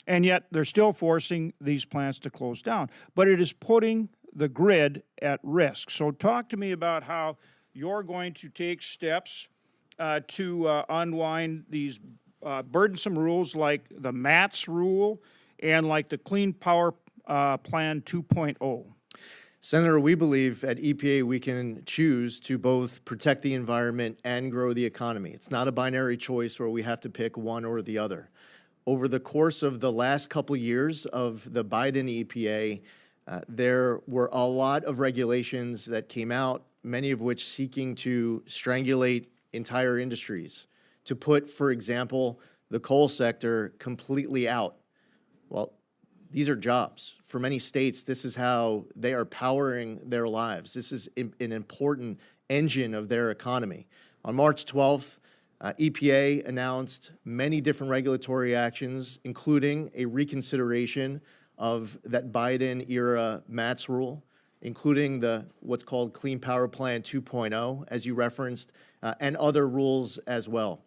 And yet they're still forcing these plants to close down. But it is putting the grid at risk. So talk to me about how you're going to take steps to unwind these burdensome rules like the MATS rule and like the Clean Power Plan 2.0. Senator, we believe at EPA we can choose to both protect the environment and grow the economy. It's not a binary choice where we have to pick one or the other. Over the course of the last couple years of the Biden EPA, there were a lot of regulations that came out, many of which seeking to strangulate entire industries, to put, for example, the coal sector completely out. Well, these are jobs. For many states, this is how they are powering their lives. This is an important engine of their economy. On March 12th, EPA announced many different regulatory actions, including a reconsideration of that Biden-era MATS rule, including what's called Clean Power Plan 2.0, as you referenced, and other rules as well.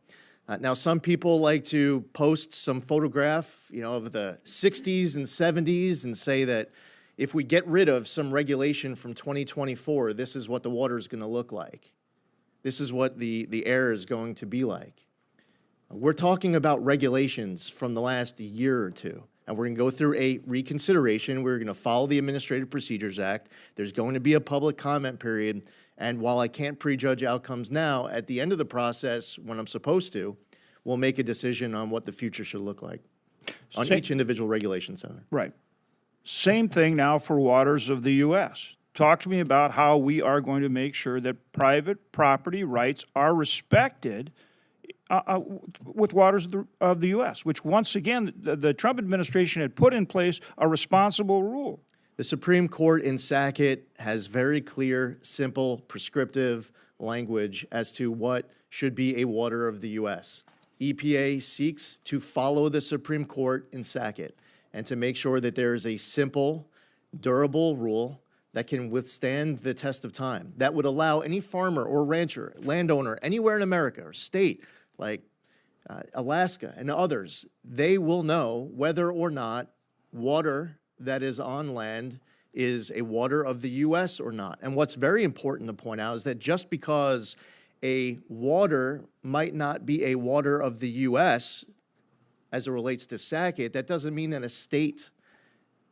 Now, some people like to post some photograph, of the 60s and 70s and say that if we get rid of some regulation from 2024, this is what the water is going to look like. This is what the air is going to be like. We're talking about regulations from the last year or two. And we're going to go through a reconsideration. We're going to follow the Administrative Procedures Act. There's going to be a public comment period. And while I can't prejudge outcomes now, at the end of the process, when I'm supposed to, we'll make a decision on what the future should look like on each individual regulation center. Right. Same thing now for waters of the U.S. Talk to me about how we are going to make sure that private property rights are respected with waters of the U.S., which once again, the Trump administration had put in place a responsible rule. The Supreme Court in Sackett has very clear, simple, prescriptive language as to what should be a water of the U.S. EPA seeks to follow the Supreme Court in Sackett and to make sure that there is a simple, durable rule that can withstand the test of time, that would allow any farmer or rancher, landowner, anywhere in America or state, like Alaska and others, they will know whether or not water that is on land is a water of the U.S. or not. And what's very important to point out is that just because a water might not be a water of the U.S. as it relates to Sackett, that doesn't mean that a state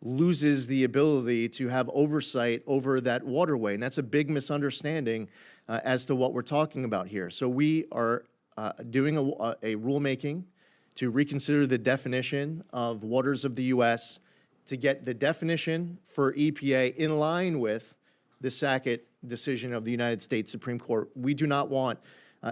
loses the ability to have oversight over that waterway. And that's a big misunderstanding as to what we're talking about here. So we are doing a rulemaking to reconsider the definition of waters of the U.S. to get the definition for EPA in line with the Sackett decision of the United States Supreme Court. We do not want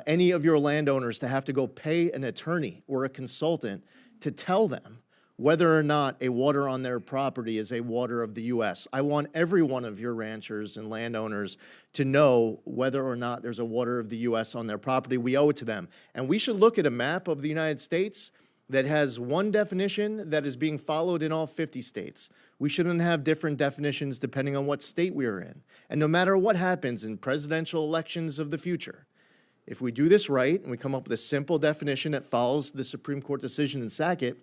any of your landowners to have to go pay an attorney or a consultant to tell them whether or not a water on their property is a water of the U.S. I want every one of your ranchers and landowners to know whether or not there's a water of the U.S. on their property. We owe it to them. And we should look at a map of the United States that has one definition that is being followed in all 50 states. We shouldn't have different definitions depending on what state we are in. And no matter what happens in presidential elections of the future, if we do this right and we come up with a simple definition that follows the Supreme Court decision in Sackett,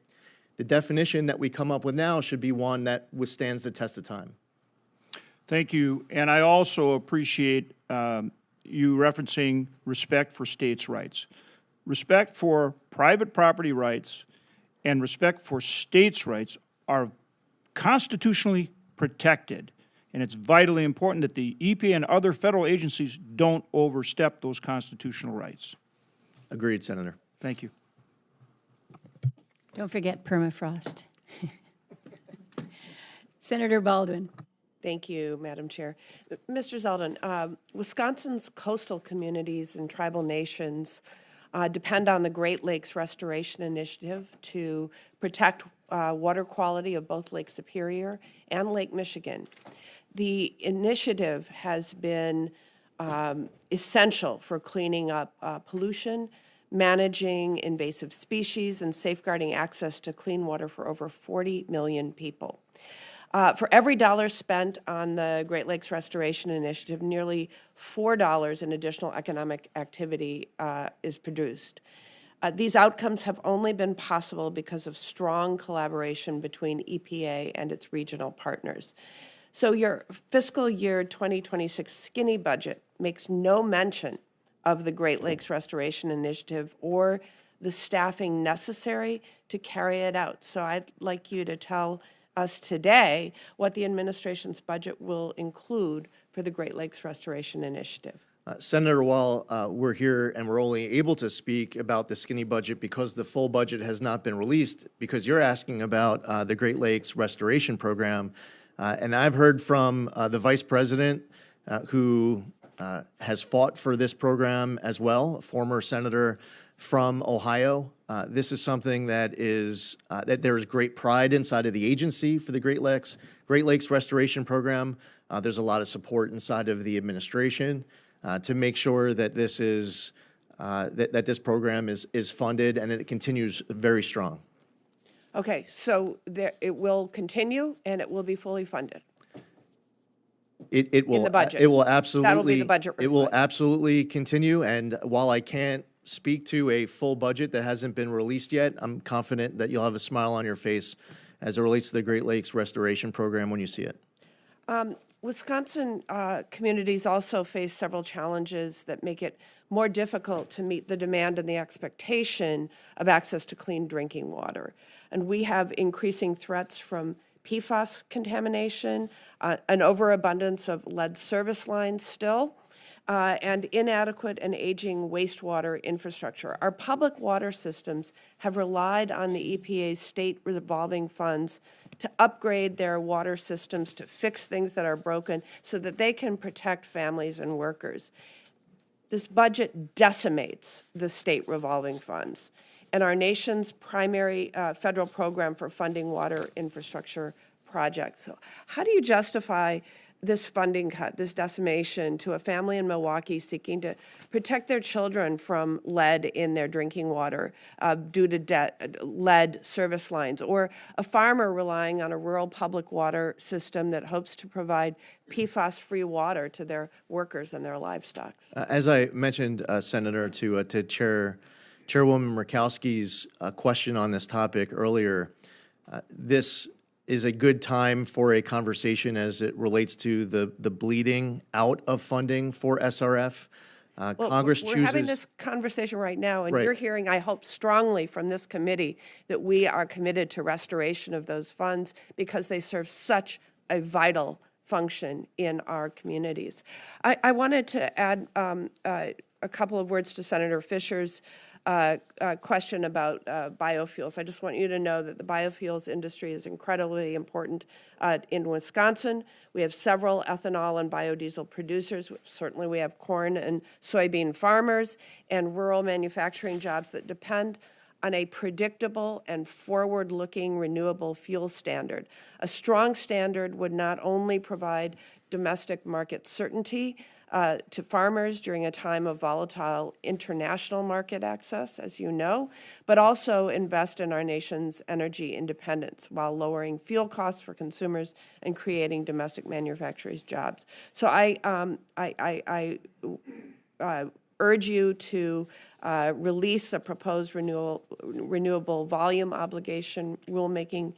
the definition that we come up with now should be one that withstands the test of time. Thank you. And I also appreciate you referencing respect for states' rights. Respect for private property rights and respect for states' rights are constitutionally protected. And it's vitally important that the EPA and other federal agencies don't overstep those constitutional rights. Agreed, Senator. Thank you. Don't forget permafrost. Senator Baldwin. Thank you, Madam Chair. Mr. Zeldin, Wisconsin's coastal communities and tribal nations depend on the Great Lakes Restoration Initiative to protect water quality of both Lake Superior and Lake Michigan. The initiative has been essential for cleaning up pollution, managing invasive species, and safeguarding access to clean water for over 40 million people. For every dollar spent on the Great Lakes Restoration Initiative, nearly $4 in additional economic activity is produced. These outcomes have only been possible because of strong collaboration between EPA and its regional partners. So your fiscal year 2026 skinny budget makes no mention of the Great Lakes Restoration Initiative or the staffing necessary to carry it out. So I'd like you to tell us today what the administration's budget will include for the Great Lakes Restoration Initiative. Senator, while we're here and we're only able to speak about the skinny budget because the full budget has not been released, because you're asking about the Great Lakes Restoration Program, and I've heard from the Vice President who has fought for this program as well, a former senator from Ohio. This is something that is that there is great pride inside of the agency for the Great Lakes Restoration Program. There's a lot of support inside of the administration to make sure that this is that this program is funded and it continues very strong. Okay, so it will continue and it will be fully funded. It will in the budget. It will absolutely. That'll be the budget It will request. absolutely continue. And while I can't speak to a full budget that hasn't been released yet, I'm confident that you'll have a smile on your face as it relates to the Great Lakes Restoration Program when you see it. Wisconsin communities also face several challenges that make it more difficult to meet the demand and the expectation of access to clean drinking water. And we have increasing threats from PFAS contamination, an overabundance of lead service lines still, and inadequate and aging wastewater infrastructure. Our public water systems have relied on the EPA's state revolving funds to upgrade their water systems, to fix things that are broken so that they can protect families and workers. This budget decimates the state revolving funds and our nation's primary federal program for funding water infrastructure projects. So how do you justify this funding cut, this decimation to a family in Milwaukee seeking to protect their children from lead in their drinking water due to lead service lines, or a farmer relying on a rural public water system that hopes to provide PFAS-free water to their workers and their livestock? As I mentioned, Senator, to Chairwoman Murkowski's question on this topic earlier, this is a good time for a conversation as it relates to the bleeding out of funding for SRF. Congress chooses... We're having this conversation right now, and Right. you're hearing, I hope, strongly from this committee that we are committed to restoration of those funds because they serve such a vital function in our communities. I wanted to add a couple of words to Senator Fisher's question about biofuels. I just want you to know that the biofuels industry is incredibly important in Wisconsin. We have several ethanol and biodiesel producers. Certainly we have corn and soybean farmers and rural manufacturing jobs that depend on a predictable and forward-looking renewable fuel standard. A strong standard would not only provide domestic market certainty to farmers during a time of volatile international market access, as you know, but also invest in our nation's energy independence while lowering fuel costs for consumers and creating domestic manufacturers' jobs. So I urge you to release a proposed renewable volume obligation rulemaking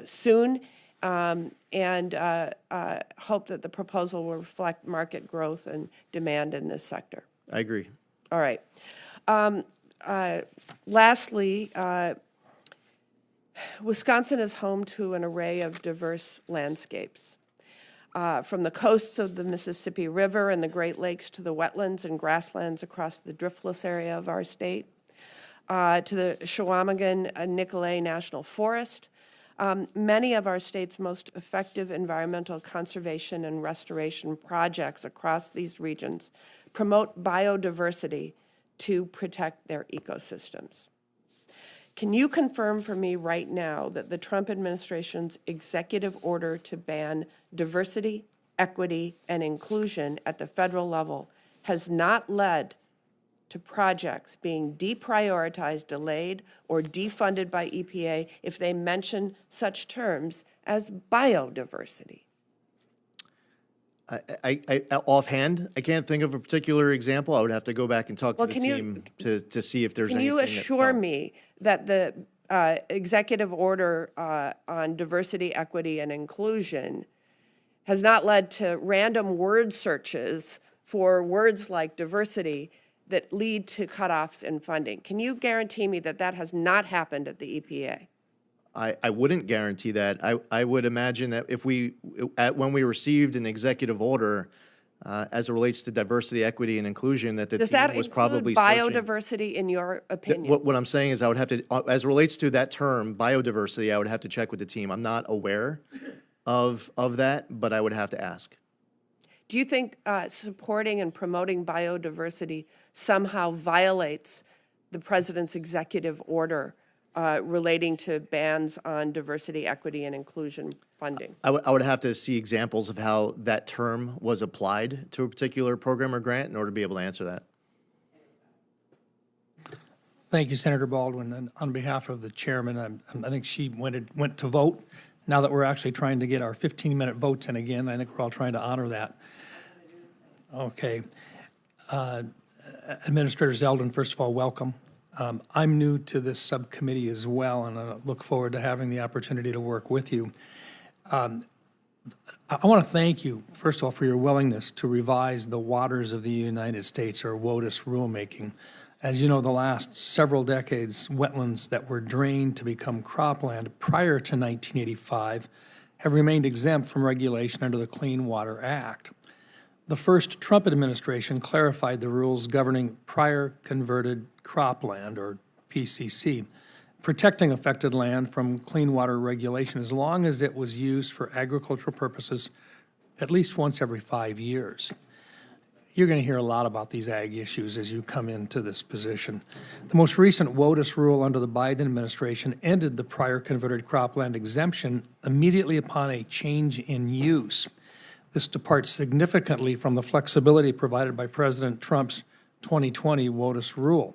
soon, and hope that the proposal will reflect market growth and demand in this sector. I agree. All right. Lastly, Wisconsin is home to an array of diverse landscapes. From the coasts of the Mississippi River and the Great Lakes to the wetlands and grasslands across the driftless area of our state, to the Chequamegon-Nicolet National Forest. Many of our state's most effective environmental conservation and restoration projects across these regions promote biodiversity to protect their ecosystems. Can you confirm for me right now that the Trump administration's executive order to ban diversity, equity, and inclusion at the federal level has not led to projects being deprioritized, delayed, or defunded by EPA if they mention such terms as biodiversity? I offhand, I can't think of a particular example. I would have to go back and talk to the team to see if there's anything. Can you assure me that the executive order on diversity, equity, and inclusion has not led to random word searches for words like diversity that lead to cutoffs in funding? Can you guarantee me that that has not happened at the EPA? I wouldn't guarantee that. I would imagine that if when we received an executive order as it relates to diversity, equity, and inclusion, that the team was probably Does that searching. include biodiversity in your opinion? What I'm saying is I would have to, as it relates to that term, biodiversity, I would have to check with the team. I'm not aware of that, but I would have to ask. Do you think supporting and promoting biodiversity somehow violates the president's executive order relating to bans on diversity, equity, and inclusion funding? I would have to see examples of how that term was applied to a particular program or grant in order to be able to answer that. Thank you, Senator Baldwin. And on behalf of the chairman, I think she went to vote. Now that we're actually trying to get our 15-minute votes in again, I think we're all trying to honor that. Okay. Administrator Zeldin, first of all, welcome. I'm new to this subcommittee as well, and I look forward to having the opportunity to work with you. I want to thank you, first of all, for your willingness to revise the Waters of the United States, or WOTUS, rulemaking. As you know, the last several decades, wetlands that were drained to become cropland prior to 1985 have remained exempt from regulation under the Clean Water Act. The first Trump administration clarified the rules governing prior converted cropland, or PCC, protecting affected land from clean water regulation as long as it was used for agricultural purposes at least once every 5 years. You're going to hear a lot about these ag issues as you come into this position. The most recent WOTUS rule under the Biden administration ended the prior converted cropland exemption immediately upon a change in use. This departs significantly from the flexibility provided by President Trump's 2020 WOTUS rule.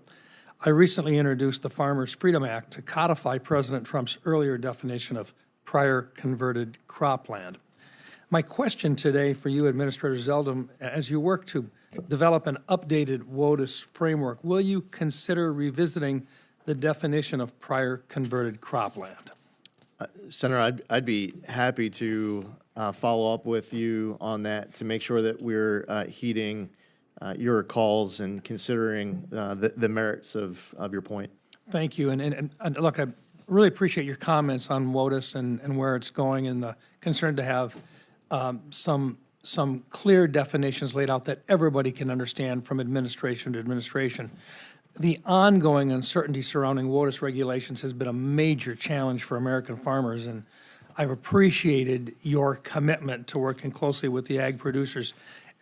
I recently introduced the Farmers' Freedom Act to codify President Trump's earlier definition of prior converted cropland. My question today for you, Administrator Zeldin, as you work to develop an updated WOTUS framework, will you consider revisiting the definition of prior converted cropland? Senator, I'd be happy to follow up with you on that to make sure that we're heeding your calls and considering the merits of your point. Thank you. And look, I really appreciate your comments on WOTUS and where it's going, and the concern to have some clear definitions laid out that everybody can understand from administration to administration. The ongoing uncertainty surrounding WOTUS regulations has been a major challenge for American farmers, and I've appreciated your commitment to working closely with the ag producers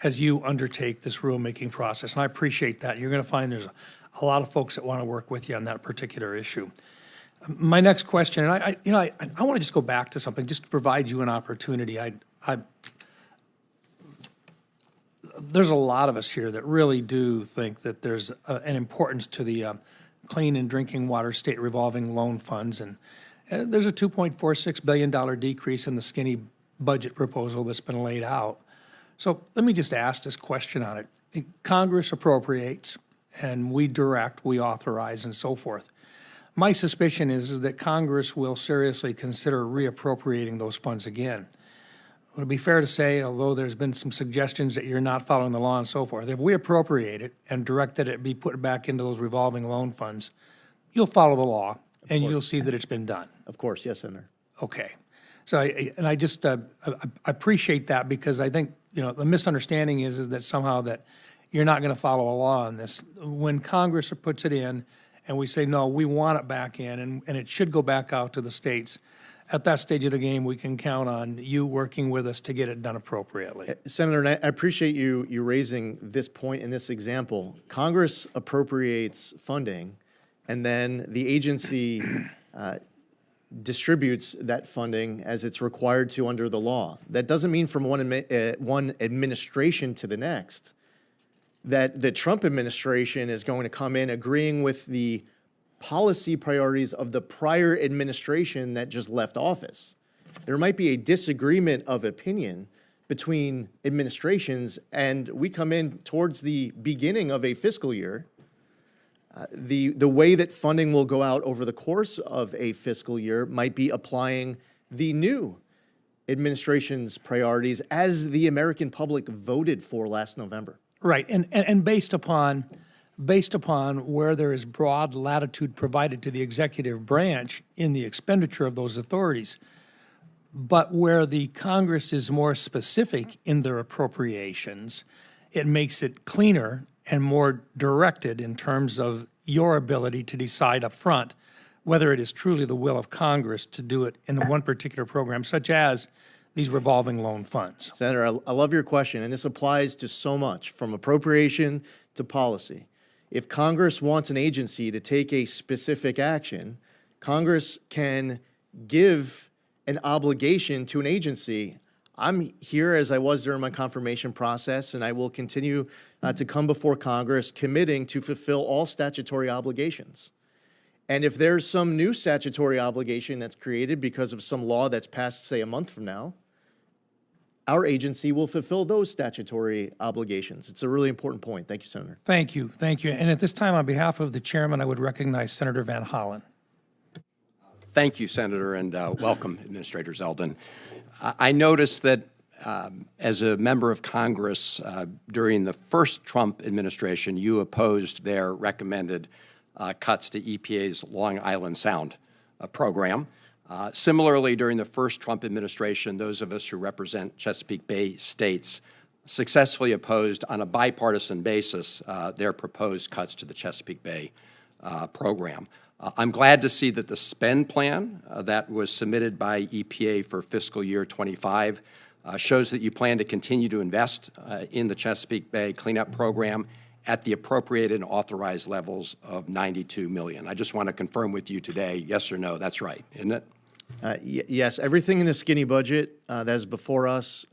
as you undertake this rulemaking process, and I appreciate that. You're going to find there's a lot of folks that want to work with you on that particular issue. My next question, and I want to just go back to something just to provide you an opportunity. There's a lot of us here that really do think that there's an importance to the clean and drinking water state revolving loan funds, and there's a $2.46 billion decrease in the skinny budget proposal that's been laid out. So let me just ask this question on it. Congress appropriates, and we direct, we authorize, and so forth. My suspicion is that Congress will seriously consider reappropriating those funds again. Would it be fair to say, although there's been some suggestions that you're not following the law and so forth, if we appropriate it and direct that it be put back into those revolving loan funds, you'll follow the law and you'll see that it's been done? Of course, yes, Senator. Okay. So, I just I appreciate that, because I think, the misunderstanding is that somehow that you're not going to follow a law on this. When Congress puts it in and we say, no, we want it back in and it should go back out to the states, at that stage of the game, we can count on you working with us to get it done appropriately. Senator, and I appreciate you raising this point in this example. Congress appropriates funding, and then the agency distributes that funding as it's required to under the law. That doesn't mean from one administration to the next that the Trump administration is going to come in agreeing with the policy priorities of the prior administration that just left office. There might be a disagreement of opinion between administrations, and we come in towards the beginning of a fiscal year. The way that funding will go out over the course of a fiscal year might be applying the new administration's priorities as the American public voted for last November. Right, and based upon where there is broad latitude provided to the executive branch in the expenditure of those authorities, but where the Congress is more specific in their appropriations, it makes it cleaner and more directed in terms of your ability to decide up front whether it is truly the will of Congress to do it in one particular program, such as these revolving loan funds. Senator, I love your question, and this applies to so much, from appropriation to policy. If Congress wants an agency to take a specific action, Congress can give an obligation to an agency. I'm here as I was during my confirmation process, and I will continue to come before Congress committing to fulfill all statutory obligations. And if there's some new statutory obligation that's created because of some law that's passed, say, a month from now, our agency will fulfill those statutory obligations. It's a really important point. Thank you, Senator. Thank you. Thank you. And at this time, on behalf of the chairman, I would recognize Senator Van Hollen. Thank you, Senator, and welcome, Administrator Zeldin. I noticed that as a member of Congress during the first Trump administration, you opposed their recommended cuts to EPA's Long Island Sound program. Similarly, during the first Trump administration, those of us who represent Chesapeake Bay states successfully opposed on a bipartisan basis their proposed cuts to the Chesapeake Bay program. I'm glad to see that the spend plan that was submitted by EPA for fiscal year 25 shows that you plan to continue to invest in the Chesapeake Bay cleanup program at the appropriated and authorized levels of $92 million. I just want to confirm with you today, yes or no, that's right, isn't it? Yes, everything in the skinny budget that is before us,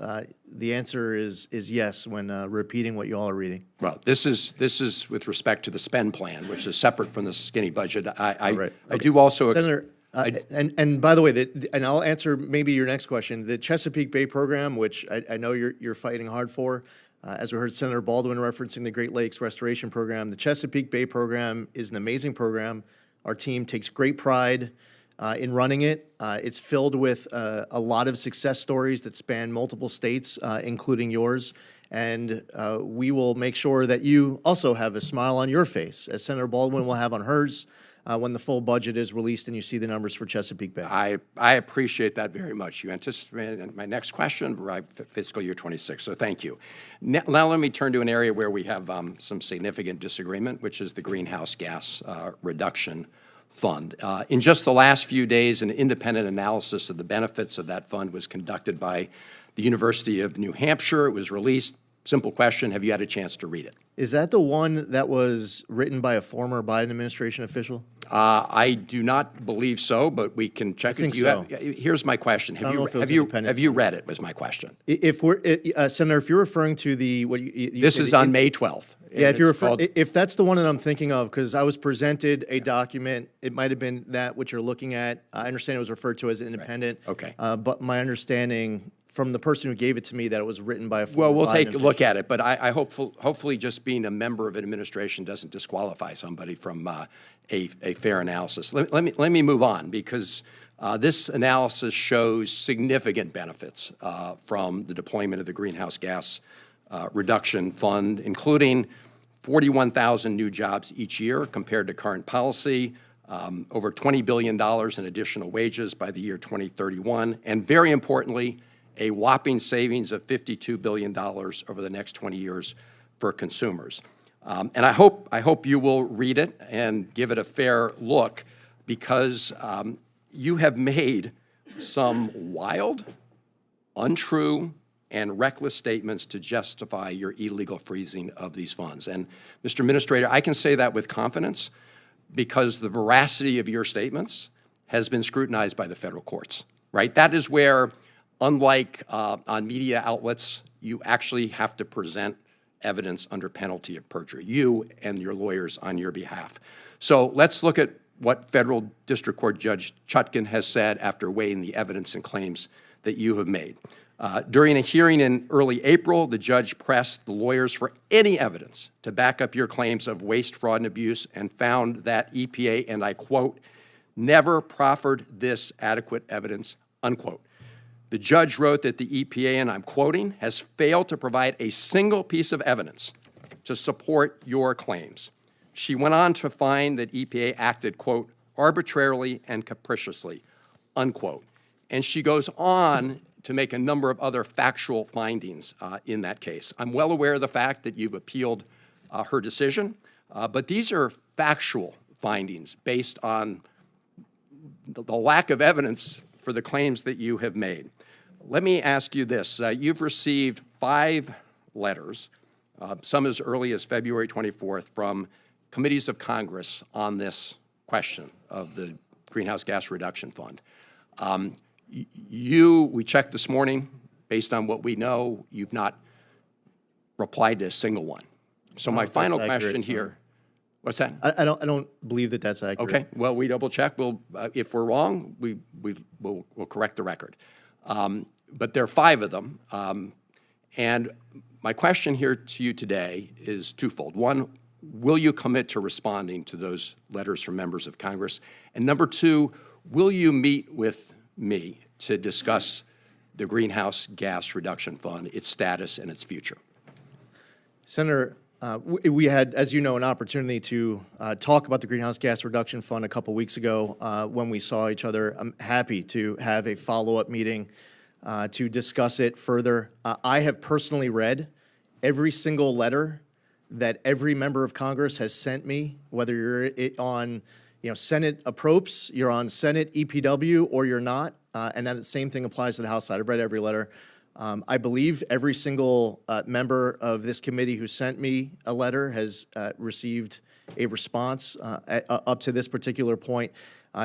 the answer is yes when repeating what you all are reading. Well, this is with respect to the spend plan, which is separate from the skinny budget. I do also... Senator, and by the way, and I'll answer maybe your next question. The Chesapeake Bay program, which I know you're fighting hard for, as we heard Senator Baldwin referencing the Great Lakes Restoration Program, the Chesapeake Bay program is an amazing program. Our team takes great pride in running it. It's filled with a lot of success stories that span multiple states, including yours. And we will make sure that you also have a smile on your face, as Senator Baldwin will have on hers, when the full budget is released and you see the numbers for Chesapeake Bay. I appreciate that very much. You anticipated my next question, right, fiscal year 26, so thank you. Now let me turn to an area where we have some significant disagreement, which is the greenhouse gas reduction fund. In just the last few days, an independent analysis of the benefits of that fund was conducted by the University of New Hampshire. It was released. Simple question, have you had a chance to read it? Is that the one that was written by a former Biden administration official? I do not believe so, but we can check. I think so. Here's my question: Have you read it? Was my question. If we're Senator, if you're referring to the what you this is on May 12th. Yeah, if that's the one that I'm thinking of, because I was presented a document, it might have been that which you're looking at. I understand it was referred to as independent. Right. Okay. But my understanding from the person who gave it to me that it was written by a former Well, we'll Biden take a official. look at it, but I hopefully just being a member of an administration doesn't disqualify somebody from a fair analysis. Let me move on, because this analysis shows significant benefits from the deployment of the greenhouse gas reduction fund, including 41,000 new jobs each year compared to current policy, over $20 billion in additional wages by the year 2031, and very importantly, a whopping savings of $52 billion over the next 20 years for consumers. And I hope you will read it and give it a fair look, because you have made some wild, untrue, and reckless statements to justify your illegal freezing of these funds. And, Mr. Administrator, I can say that with confidence because the veracity of your statements has been scrutinized by the federal courts, right? That is where, unlike on media outlets, you actually have to present evidence under penalty of perjury, you and your lawyers on your behalf. So let's look at what Federal District Court Judge Chutkan has said after weighing the evidence and claims that you have made. During a hearing in early April, the judge pressed the lawyers for any evidence to back up your claims of waste, fraud, and abuse, and found that EPA, and I quote, never proffered this adequate evidence, unquote. The judge wrote that the EPA, and I'm quoting, has failed to provide a single piece of evidence to support your claims. She went on to find that EPA acted, quote, arbitrarily and capriciously, unquote. And she goes on to make a number of other factual findings in that case. I'm well aware of the fact that you've appealed her decision, but these are factual findings based on the lack of evidence for the claims that you have made. Let me ask you this. You've received 5 letters, some as early as February 24th, from committees of Congress on this question of the Greenhouse Gas Reduction Fund. We checked this morning, based on what we know, you've not replied to a single one. So my final question here, what's that? I don't believe that that's accurate. Okay, well, we double check. We'll, if we're wrong, we'll correct the record. But there are 5 of them. And my question here to you today is twofold. One, will you commit to responding to those letters from members of Congress? And number 2, will you meet with me to discuss the Greenhouse Gas Reduction Fund, its status, and its future? Senator, we had, as you know, an opportunity to talk about the Greenhouse Gas Reduction Fund a couple weeks ago when we saw each other. I'm happy to have a follow-up meeting to discuss it further. I have personally read every single letter that every member of Congress has sent me, whether you're on, Senate Appropriations, you're on Senate EPW, or you're not, and that same thing applies to the House side. I've read every letter. I believe every single member of this committee who sent me a letter has received a response up to this particular point.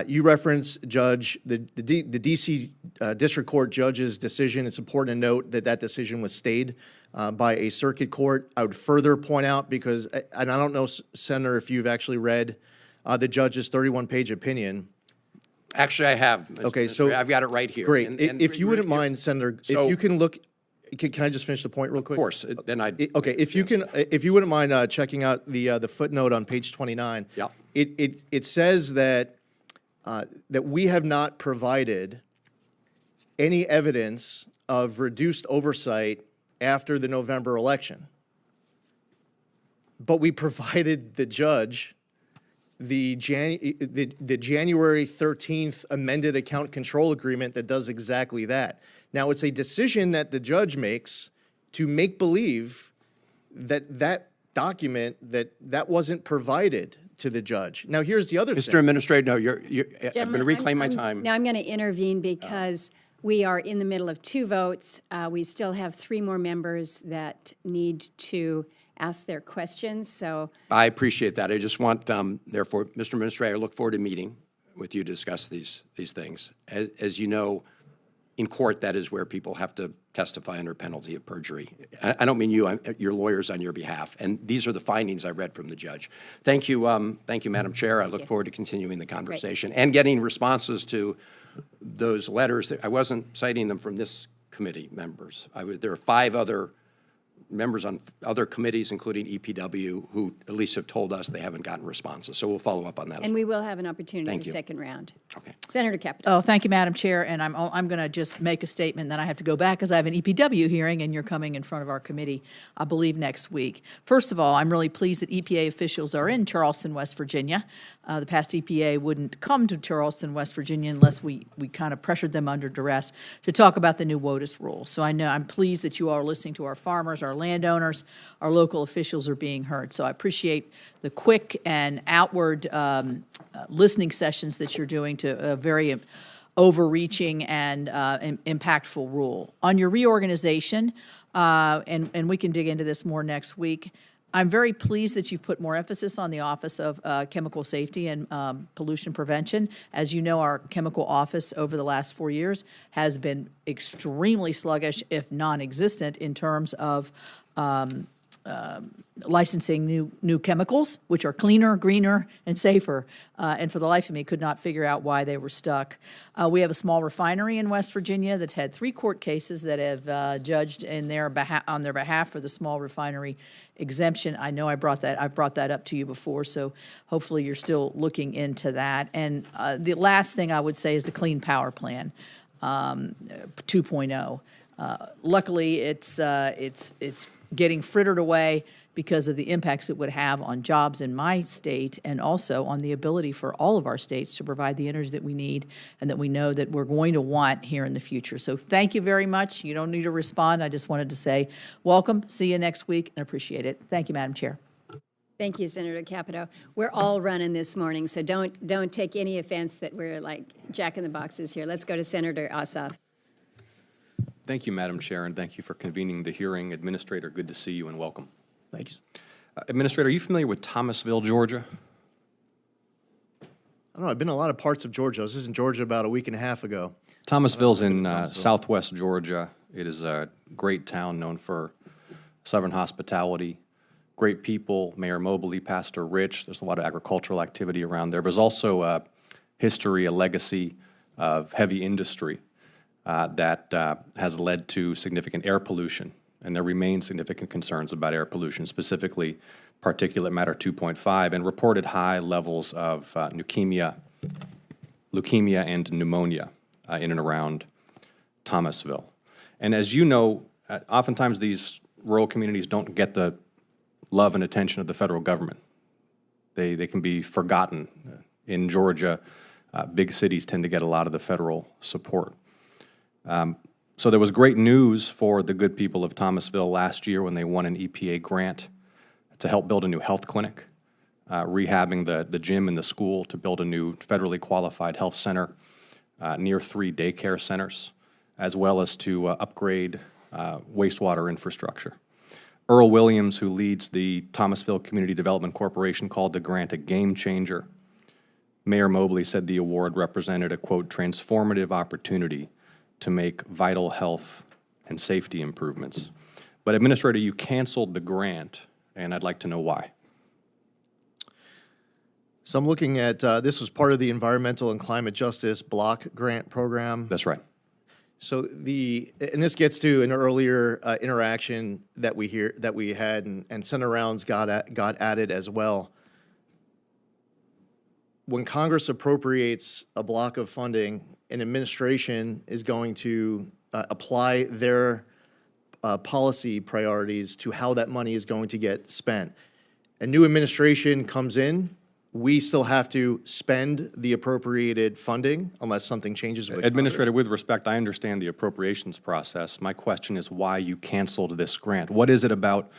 You reference, Judge, the D.C. District Court judge's decision. It's important to note that that decision was stayed by a circuit court. I would further point out, because, and I don't know, Senator, if you've actually read the judge's 31-page opinion. Actually, I have. Mr. Okay, so I've got it right here. Great. And if you wouldn't mind, Senator, if you can look. Can I just finish the point real quick? Of course. Then Okay. If you can, if you wouldn't mind checking out the footnote on page 29. Yeah. It says that that we have not provided any evidence of reduced oversight after the November election, but we provided the judge the January 13th amended account control agreement that does exactly that. Now, it's a decision that the judge makes to make believe that that document, that wasn't provided to the judge. Now, here's the other Mr. thing. Administrator, no, I'm going to reclaim my time. Now I'm going to intervene because we are in the middle of 2 votes. We still have 3 more members that need to ask their questions, so. I appreciate that. I just want, therefore, Mr. Administrator, I look forward to meeting with you to discuss these things. As you know, in court, that is where people have to testify under penalty of perjury. I don't mean you, your lawyers on your behalf. And these are the findings I read from the judge. Thank you, Madam Chair. I look forward to continuing the conversation and getting responses to those letters. I wasn't citing them from this committee members. There are 5 other members on other committees, including EPW, who at least have told us they haven't gotten responses. So we'll follow up on that. And we will have an opportunity Thank for you. second round. Okay. Senator Capito. Oh, thank you, Madam Chair. And I'm going to just make a statement, then I have to go back because I have an EPW hearing and you're coming in front of our committee, I believe, next week. First of all, I'm really pleased that EPA officials are in Charleston, West Virginia. The past EPA wouldn't come to Charleston, West Virginia unless we kind of pressured them under duress to talk about the new WOTUS rule. So I'm pleased that you all are listening to our farmers, our landowners, our local officials are being heard. So I appreciate the quick and outward listening sessions that you're doing to a very overreaching and impactful rule. On your reorganization, and we can dig into this more next week, I'm very pleased that you've put more emphasis on the Office of Chemical Safety and Pollution Prevention. As you know, our chemical office over the last 4 years has been extremely sluggish, if non-existent, in terms of licensing new chemicals, which are cleaner, greener, and safer. And for the life of me, could not figure out why they were stuck. We have a small refinery in West Virginia that's had 3 court cases that have judged on their behalf for the small refinery exemption. I know I've brought that up to you before, so hopefully you're still looking into that. And the last thing I would say is the Clean Power Plan 2.0. Luckily, it's getting frittered away because of the impacts it would have on jobs in my state and also on the ability for all of our states to provide the energy that we need and that we know that we're going to want here in the future. So thank you very much. You don't need to respond. I just wanted to say welcome, see you next week, and appreciate it. Thank you, Madam Chair. Thank you, Senator Capito. We're all running this morning, so don't take any offense that we're like jack in the boxes here. Let's go to Senator Ossoff. Thank you, Madam Chair, and thank you for convening the hearing. Administrator, good to see you and welcome. Thank you. Administrator, are you familiar with Thomasville, Georgia? I don't know. I've been in a lot of parts of Georgia. I was just in Georgia about a week and a half ago. Thomasville's in southwest Georgia. It is a great town known for Southern hospitality, great people, Mayor Mobley, Pastor Rich. There's a lot of agricultural activity around there. There's also a history, a legacy of heavy industry that has led to significant air pollution, and there remain significant concerns about air pollution, specifically particulate matter 2.5, and reported high levels of leukemia and pneumonia in and around Thomasville. And as you know, oftentimes these rural communities don't get the love and attention of the federal government. They can be forgotten. In Georgia, big cities tend to get a lot of the federal support. So there was great news for the good people of Thomasville last year when they won an EPA grant to help build a new health clinic, rehabbing the gym in the school to build a new federally qualified health center near 3 daycare centers, as well as to upgrade wastewater infrastructure. Earl Williams, who leads the Thomasville Community Development Corporation, called the grant a game changer. Mayor Mobley said the award represented a, quote, transformative opportunity to make vital health and safety improvements. But Administrator, you canceled the grant, and I'd like to know why. So I'm looking at, this was part of the Environmental and Climate Justice Block Grant Program. That's right. So and this gets to an earlier interaction that we had, and Senator Rounds got added as well. When Congress appropriates a block of funding, an administration is going to apply their policy priorities to how that money is going to get spent. A new administration comes in, we still have to spend the appropriated funding unless something changes with Administrator, Congress. with respect, I understand the appropriations process. My question is why you canceled this grant. What is it about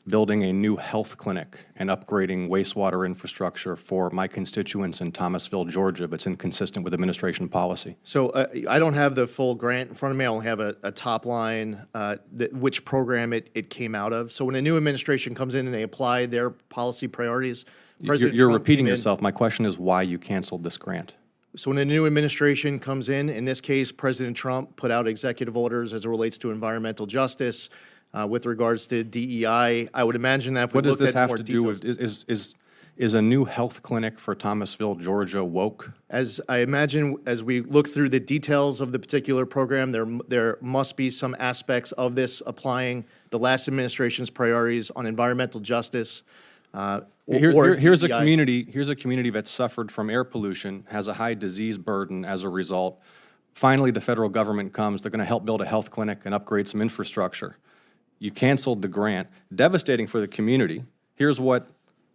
building a new health clinic and upgrading wastewater infrastructure for my constituents in Thomasville, Georgia, that's inconsistent with administration policy? So I don't have the full grant in front of me. I only have a top line, which program it came out of. So when a new administration comes in and they apply their policy priorities, President You're Trump repeating came in. yourself. My question is why you canceled this grant. So when a new administration comes in this case, President Trump put out executive orders as it relates to environmental justice with regards to DEI. I would imagine that if we What does looked this at have more to do details, with, is a new health clinic for Thomasville, Georgia woke? as I imagine, as we look through the details of the particular program, there must be some aspects of this applying the last administration's priorities on environmental justice. Here's a DEI. community that's suffered from air pollution, has a high disease burden as a result. Finally, the federal government comes, they're going to help build a health clinic and upgrade some infrastructure. You canceled the grant. Devastating for the community. Here's what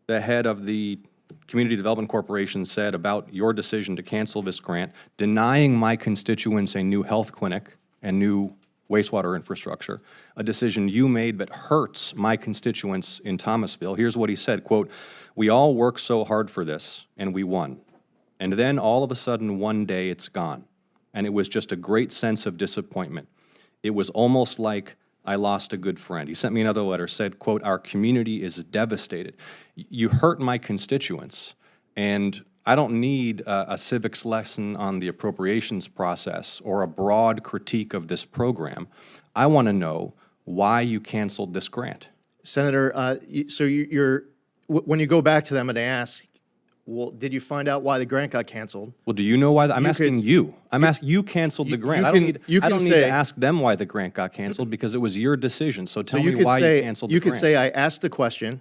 the head of the Community Development Corporation said about your decision to cancel this grant, denying my constituents a new health clinic and new wastewater infrastructure, a decision you made that hurts my constituents in Thomasville. Here's what he said, quote, "We all worked so hard for this, and we won. And then all of a sudden, one day, it's gone. And it was just a great sense of disappointment. It was almost like I lost a good friend." He sent me another letter, said, quote, "Our community is devastated. You hurt my constituents, and I don't need a civics lesson on the appropriations process or a broad critique of this program. I want to know why you canceled this grant." Senator, when you go back to them and ask, well, did you find out why the grant got canceled? Well, do you know why? I'm asking you. I'm asking you canceled the grant. I don't need to ask them why the grant got canceled because it was your decision. So tell me why you canceled the grant. You could say I asked the question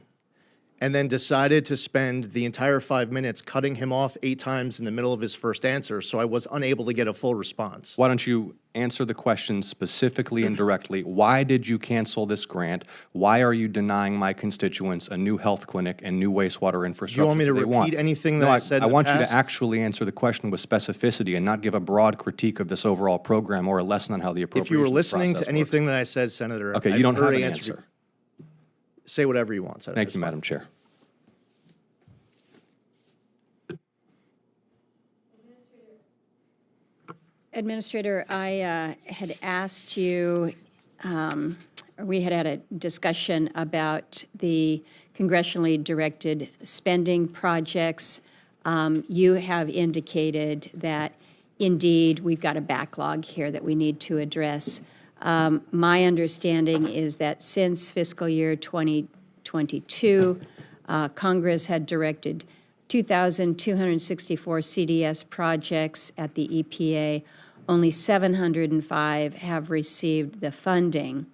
and then decided to spend the entire 5 minutes cutting him off 8 times in the middle of his first answer, so I was unable to get a full response. Why don't you answer the question specifically and directly? Why did you cancel this grant? Why are you denying my constituents a new health clinic and new wastewater infrastructure? Do you want me to repeat anything that I said in the I want you past? to actually answer the question with specificity and not give a broad critique of this overall program or a lesson on how the appropriations If you were listening to process anything works. that I said, Senator, Okay, I'd you don't have already an answered answer. Say whatever you want, Senator. Thank It's you, fine. Madam Chair. Administrator, I had asked you, we had a discussion about the congressionally directed spending projects. You have indicated that indeed we've got a backlog here that we need to address. My understanding is that since fiscal year 2022, Congress had directed 2,264 CDS projects at the EPA. Only 705 have received the funding.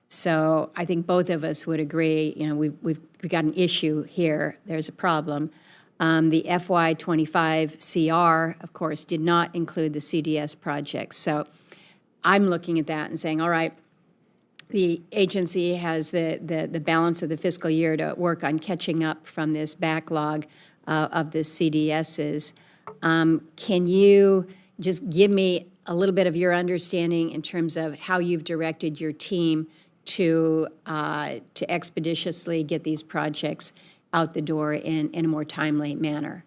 So I think both of us would agree, you know, we've got an issue here. There's a problem. The FY25 CR, of course, did not include the CDS projects. So I'm looking at that and saying, all right, the agency has the balance of the fiscal year to work on catching up from this backlog of the CDSs. Can you just give me a little bit of your understanding in terms of how you've directed your team to expeditiously get these projects out the door in a more timely manner.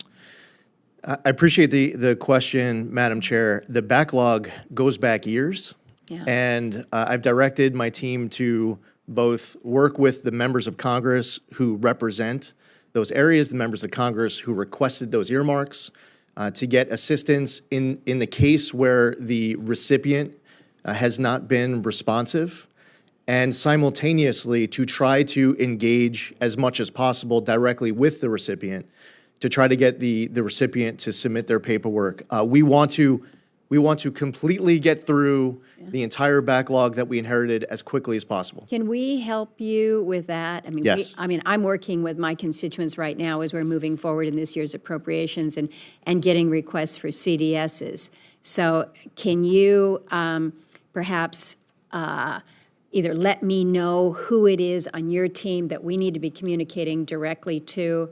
I appreciate the question, Madam Chair. The backlog goes back years. Yeah. And I've directed my team to both work with the members of Congress who represent those areas, the members of Congress who requested those earmarks, to get assistance in the case where the recipient has not been responsive, and simultaneously to try to engage as much as possible directly with the recipient to try to get the recipient to submit their paperwork. We want to completely get through the entire backlog that we inherited as quickly as possible. Can we help you with that? I mean, Yes. I'm working with my constituents right now as we're moving forward in this year's appropriations and getting requests for CDSs. So can you perhaps either let me know who it is on your team that we need to be communicating directly to,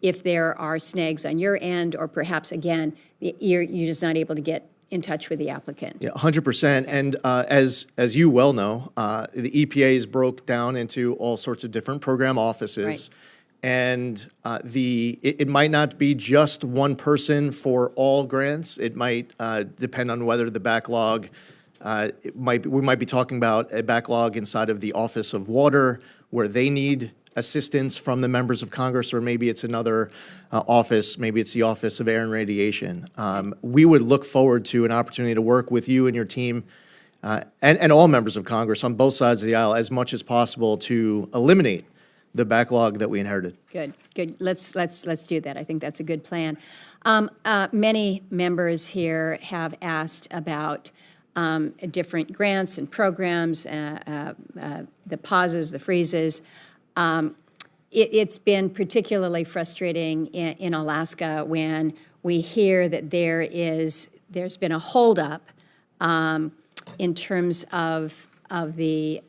if there are snags on your end, or perhaps, again, you're just not able to get in touch with the applicant? Yeah, 100%. And as you well know, the EPA is broke down into all sorts of different program offices. Right. And it might not be just one person for all grants. It might depend on whether the backlog, we might be talking about a backlog inside of the Office of Water where they need assistance from the members of Congress, or maybe it's another office, maybe it's the Office of Air and Radiation. We would look forward to an opportunity to work with you and your team and all members of Congress on both sides of the aisle as much as possible to eliminate the backlog that we inherited. Good, good. Let's do that. I think that's a good plan. Many members here have asked about different grants and programs, the pauses, the freezes. It's been particularly frustrating in Alaska when we hear that there's been a holdup in terms of the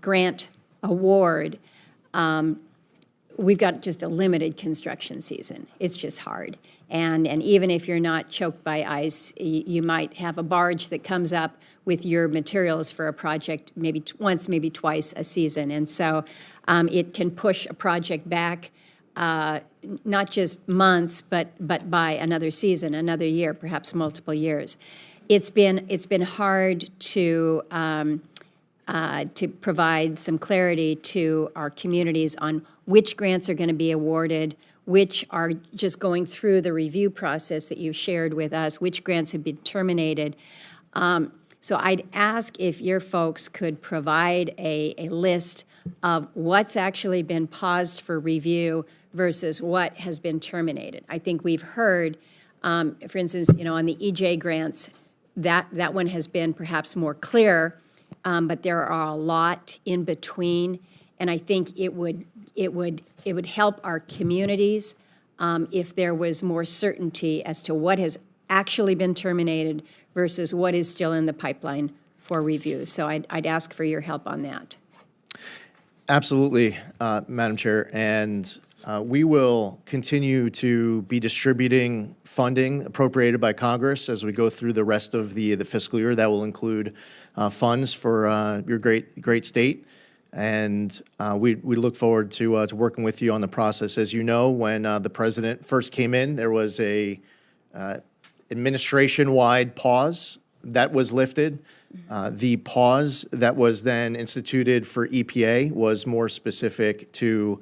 grant award. We've got just a limited construction season. It's just hard. And even if you're not choked by ice, you might have a barge that comes up with your materials for a project maybe once, maybe twice a season. And so it can push a project back not just months, but by another season, another year, perhaps multiple years. It's been hard to provide some clarity to our communities on which grants are going to be awarded, which are just going through the review process that you shared with us, which grants have been terminated. So I'd ask if your folks could provide a list of what's actually been paused for review versus what has been terminated. I think we've heard, for instance, on the EJ grants, that one has been perhaps more clear, but there are a lot in between, and I think it would help our communities if there was more certainty as to what has actually been terminated versus what is still in the pipeline for review. So I'd ask for your help on that. Absolutely, Madam Chair, and we will continue to be distributing funding appropriated by Congress as we go through the rest of the fiscal year. That will include funds for your great state, and we look forward to working with you on the process. As you know, when the president first came in, there was a administration-wide pause that was lifted. The pause that was then instituted for EPA was more specific to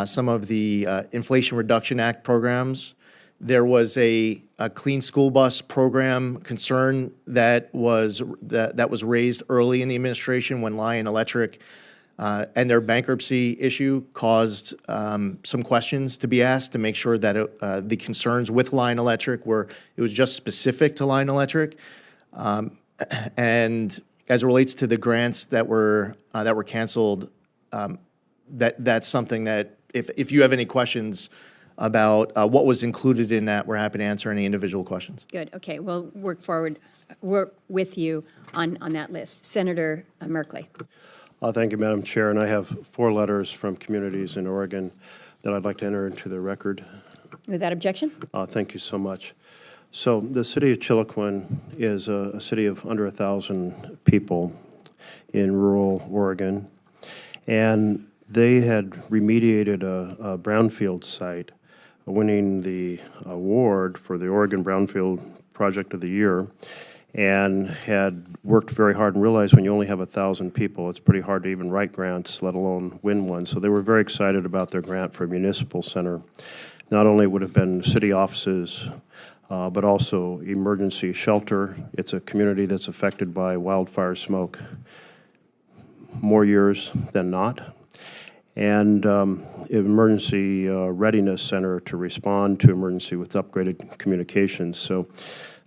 some of the Inflation Reduction Act programs. There was a clean school bus program concern that was raised early in the administration when Lion Electric and their bankruptcy issue caused some questions to be asked to make sure that the concerns with Lion Electric it was just specific to Lion Electric. And as it relates to the grants that were canceled, that's something that if you have any questions about what was included in that, we're happy to answer any individual questions. Good. Okay. We'll work with you on that list. Senator Merkley. Thank you, Madam Chair. And I have 4 letters from communities in Oregon that I'd like to enter into the record. Without objection? Thank you so much. So the city of Chiloquin is a city of under 1,000 people in rural Oregon, and they had remediated a brownfield site, winning the award for the Oregon Brownfield Project of the Year, and had worked very hard and realized when you only have 1,000 people, it's pretty hard to even write grants, let alone win one. So they were very excited about their grant for a municipal center. Not only would have been city offices, but also emergency shelter. It's a community that's affected by wildfire smoke more years than not. And emergency readiness center to respond to emergency with upgraded communications. So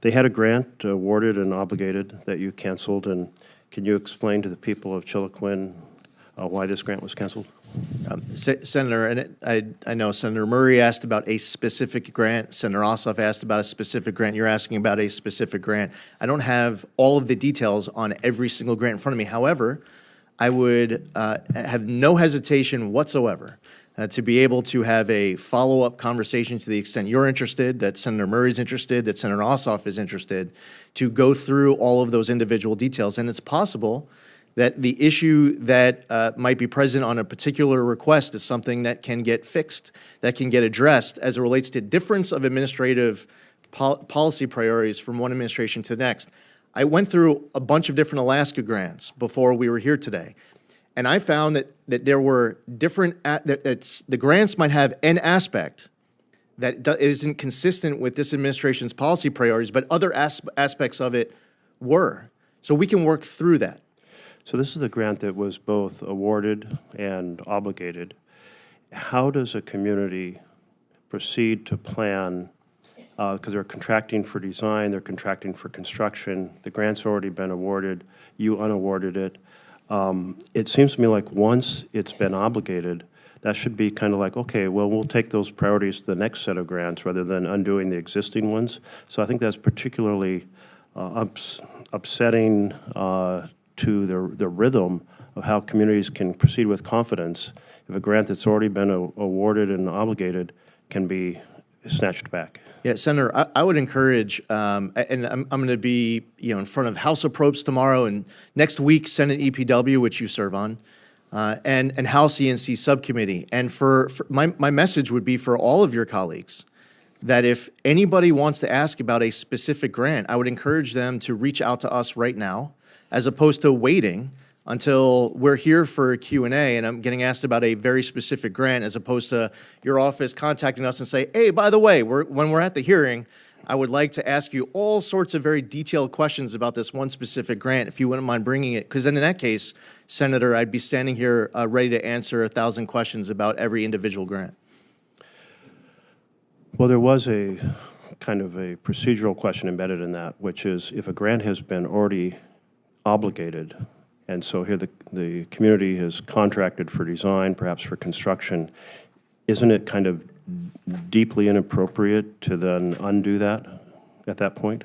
they had a grant awarded and obligated that you canceled. And can you explain to the people of Chiloquin why this grant was canceled? Senator, and I know Senator Murray asked about a specific grant. Senator Ossoff asked about a specific grant. You're asking about a specific grant. I don't have all of the details on every single grant in front of me. However, I would have no hesitation whatsoever to be able to have a follow-up conversation to the extent you're interested, that Senator Murray's interested, that Senator Ossoff is interested, to go through all of those individual details. And it's possible that the issue that might be present on a particular request is something that can get fixed, that can get addressed as it relates to difference of administrative policy priorities from one administration to the next. I went through a bunch of different Alaska grants before we were here today, and I found that there were different, the grants might have an aspect that isn't consistent with this administration's policy priorities, but other aspects of it were. So we can work through that. So this is the grant that was both awarded and obligated. How does a community proceed to plan, because they're contracting for design, they're contracting for construction, the grant's already been awarded, you unawarded it. It seems to me like once it's been obligated, that should be kind of like, okay, well, we'll take those priorities to the next set of grants rather than undoing the existing ones. So I think that's particularly upsetting to the rhythm of how communities can proceed with confidence if a grant that's already been awarded and obligated can be snatched back. Yeah, Senator, I would encourage, and I'm going to be in front of House Appropriations tomorrow, and next week Senate EPW, which you serve on, and House ENC Subcommittee. And for my message would be for all of your colleagues that if anybody wants to ask about a specific grant, I would encourage them to reach out to us right now, as opposed to waiting until we're here for a Q&A and I'm getting asked about a very specific grant, as opposed to your office contacting us and say, hey, by the way, when we're at the hearing, I would like to ask you all sorts of very detailed questions about this one specific grant, if you wouldn't mind bringing it. Because then in that case, Senator, I'd be standing here ready to answer 1,000 questions about every individual grant. Well, there was a kind of a procedural question embedded in that, which is if a grant has been already obligated, and so here the community has contracted for design, perhaps for construction, isn't it kind of deeply inappropriate to then undo that at that point?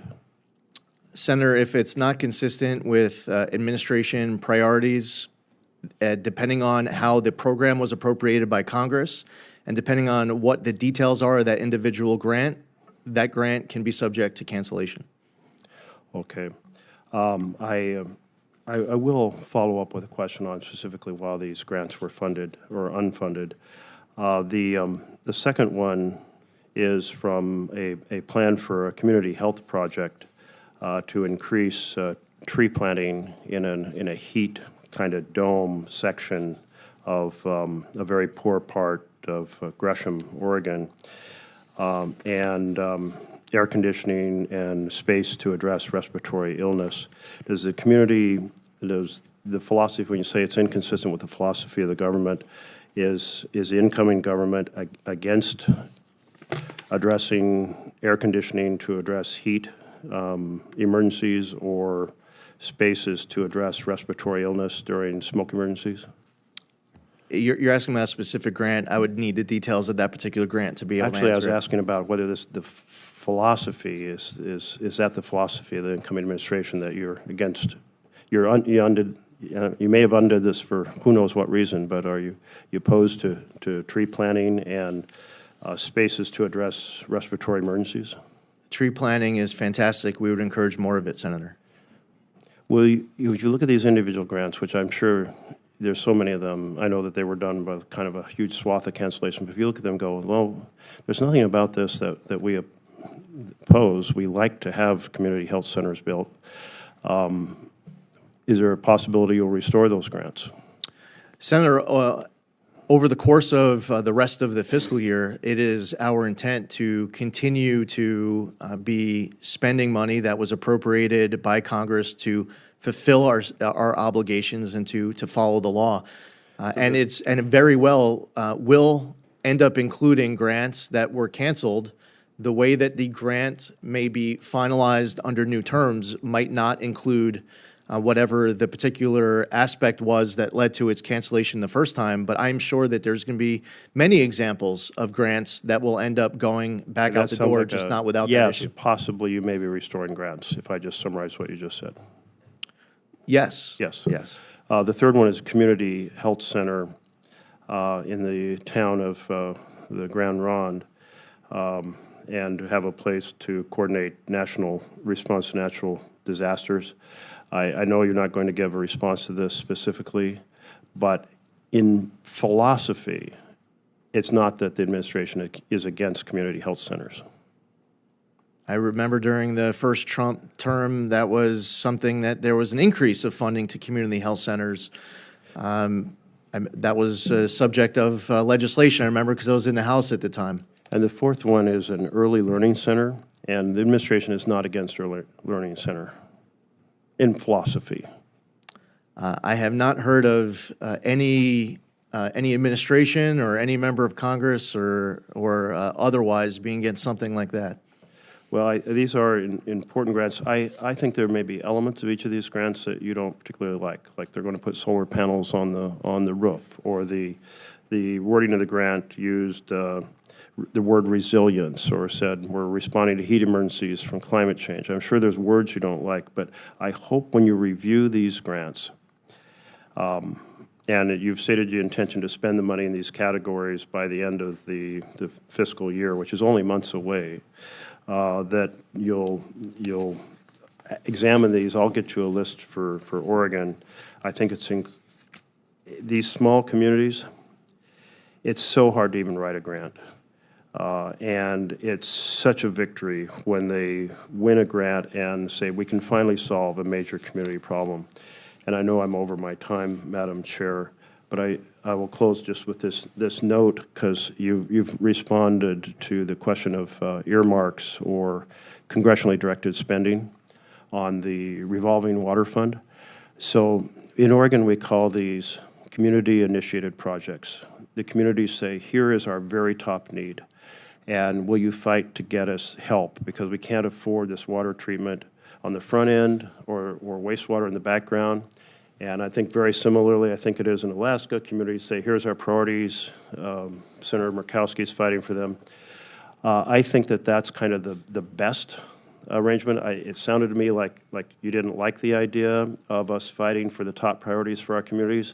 Senator, if it's not consistent with administration priorities, depending on how the program was appropriated by Congress, and depending on what the details are of that individual grant, that grant can be subject to cancellation. Okay. I will follow up with a question on specifically why these grants were funded or unfunded. The second one is from a plan for a community health project to increase tree planting in a heat kind of dome section of a very poor part of Gresham, Oregon, and air conditioning and space to address respiratory illness. Does the community, does the philosophy, when you say it's inconsistent with the philosophy of the government, is the incoming government against addressing air conditioning to address heat emergencies or spaces to address respiratory illness during smoke emergencies? You're asking about a specific grant. I would need the details of that particular grant to be able to answer. Actually, I was asking about whether the philosophy is that the philosophy of the incoming administration that you're against. You may have undid this for who knows what reason, but are you opposed to tree planting and spaces to address respiratory emergencies? tree planting is fantastic. We would encourage more of it, Senator. Will you, if you look at these individual grants, which I'm sure there's so many of them, I know that they were done by kind of a huge swath of cancellation, but if you look at them and go, well, there's nothing about this that we oppose. We like to have community health centers built. Is there a possibility you'll restore those grants? Senator, over the course of the rest of the fiscal year, it is our intent to continue to be spending money that was appropriated by Congress to fulfill our obligations and to follow the law. And it very well will end up including grants that were canceled. The way that the grant may be finalized under new terms might not include whatever the particular aspect was that led to its cancellation the first time, but I'm sure that there's going to be many examples of grants that will end up going back out the door, like just not without that issue. Yes, possibly you may be restoring grants, if I just summarize what you just said. Yes. Yes. Yes. The third one is Community Health Center in the town of the Grand Ronde, and have a place to coordinate national response to natural disasters. I know you're not going to give a response to this specifically, but in philosophy, it's not that the administration is against community health centers. I remember during the first Trump term, that was something that there was an increase of funding to community health centers. That was a subject of legislation, I remember, because I was in the House at the time. And the fourth one is an early learning center, and the administration is not against early learning center in philosophy. I have not heard of any administration or any member of Congress or otherwise being against something like that. Well, these are important grants. I think there may be elements of each of these grants that you don't particularly like they're going to put solar panels on the roof, or the wording of the grant used the word resilience, or said we're responding to heat emergencies from climate change. I'm sure there's words you don't like, but I hope when you review these grants, and you've stated your intention to spend the money in these categories by the end of the fiscal year, which is only months away, that you'll examine these. I'll get you a list for Oregon. I think it's in these small communities, it's so hard to even write a grant. And it's such a victory when they win a grant and say, we can finally solve a major community problem. And I know I'm over my time, Madam Chair, but I will close just with this note, because you've responded to the question of earmarks or congressionally directed spending on the revolving water fund. So in Oregon, we call these community-initiated projects. The communities say, here is our very top need, and will you fight to get us help, because we can't afford this water treatment on the front end or wastewater in the background. And I think very similarly, I think it is in Alaska, communities say, here's our priorities. Senator Murkowski is fighting for them. I think that that's kind of the best arrangement. It sounded to me like you didn't like the idea of us fighting for the top priorities for our communities,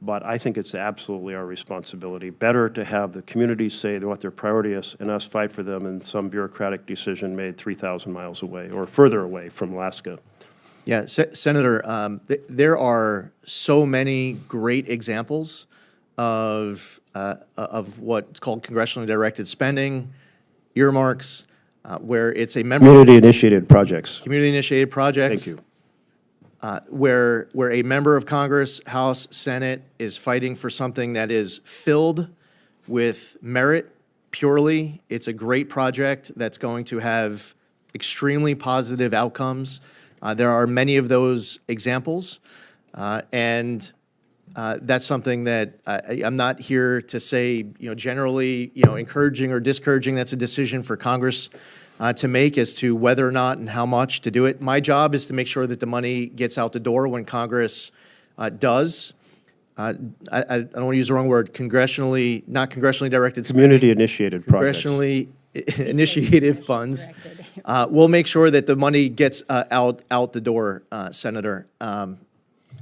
but I think it's absolutely our responsibility. Better to have the communities say what their priority is and us fight for them in some bureaucratic decision made 3,000 miles away or further away from Alaska. Yeah, Senator, there are so many great examples of what's called congressionally directed spending, earmarks, where it's a member... Community-initiated projects. Community-initiated projects. Thank you. Where a member of Congress, House, Senate is fighting for something that is filled with merit purely. It's a great project that's going to have extremely positive outcomes. There are many of those examples, and that's something that I'm not here to say, generally, encouraging or discouraging. That's a decision for Congress to make as to whether or not and how much to do it. My job is to make sure that the money gets out the door when Congress does. I don't want to use the wrong word, not congressionally directed spending. Community-initiated projects. Congressionally initiated funds. We'll make sure that the money gets out the door, Senator.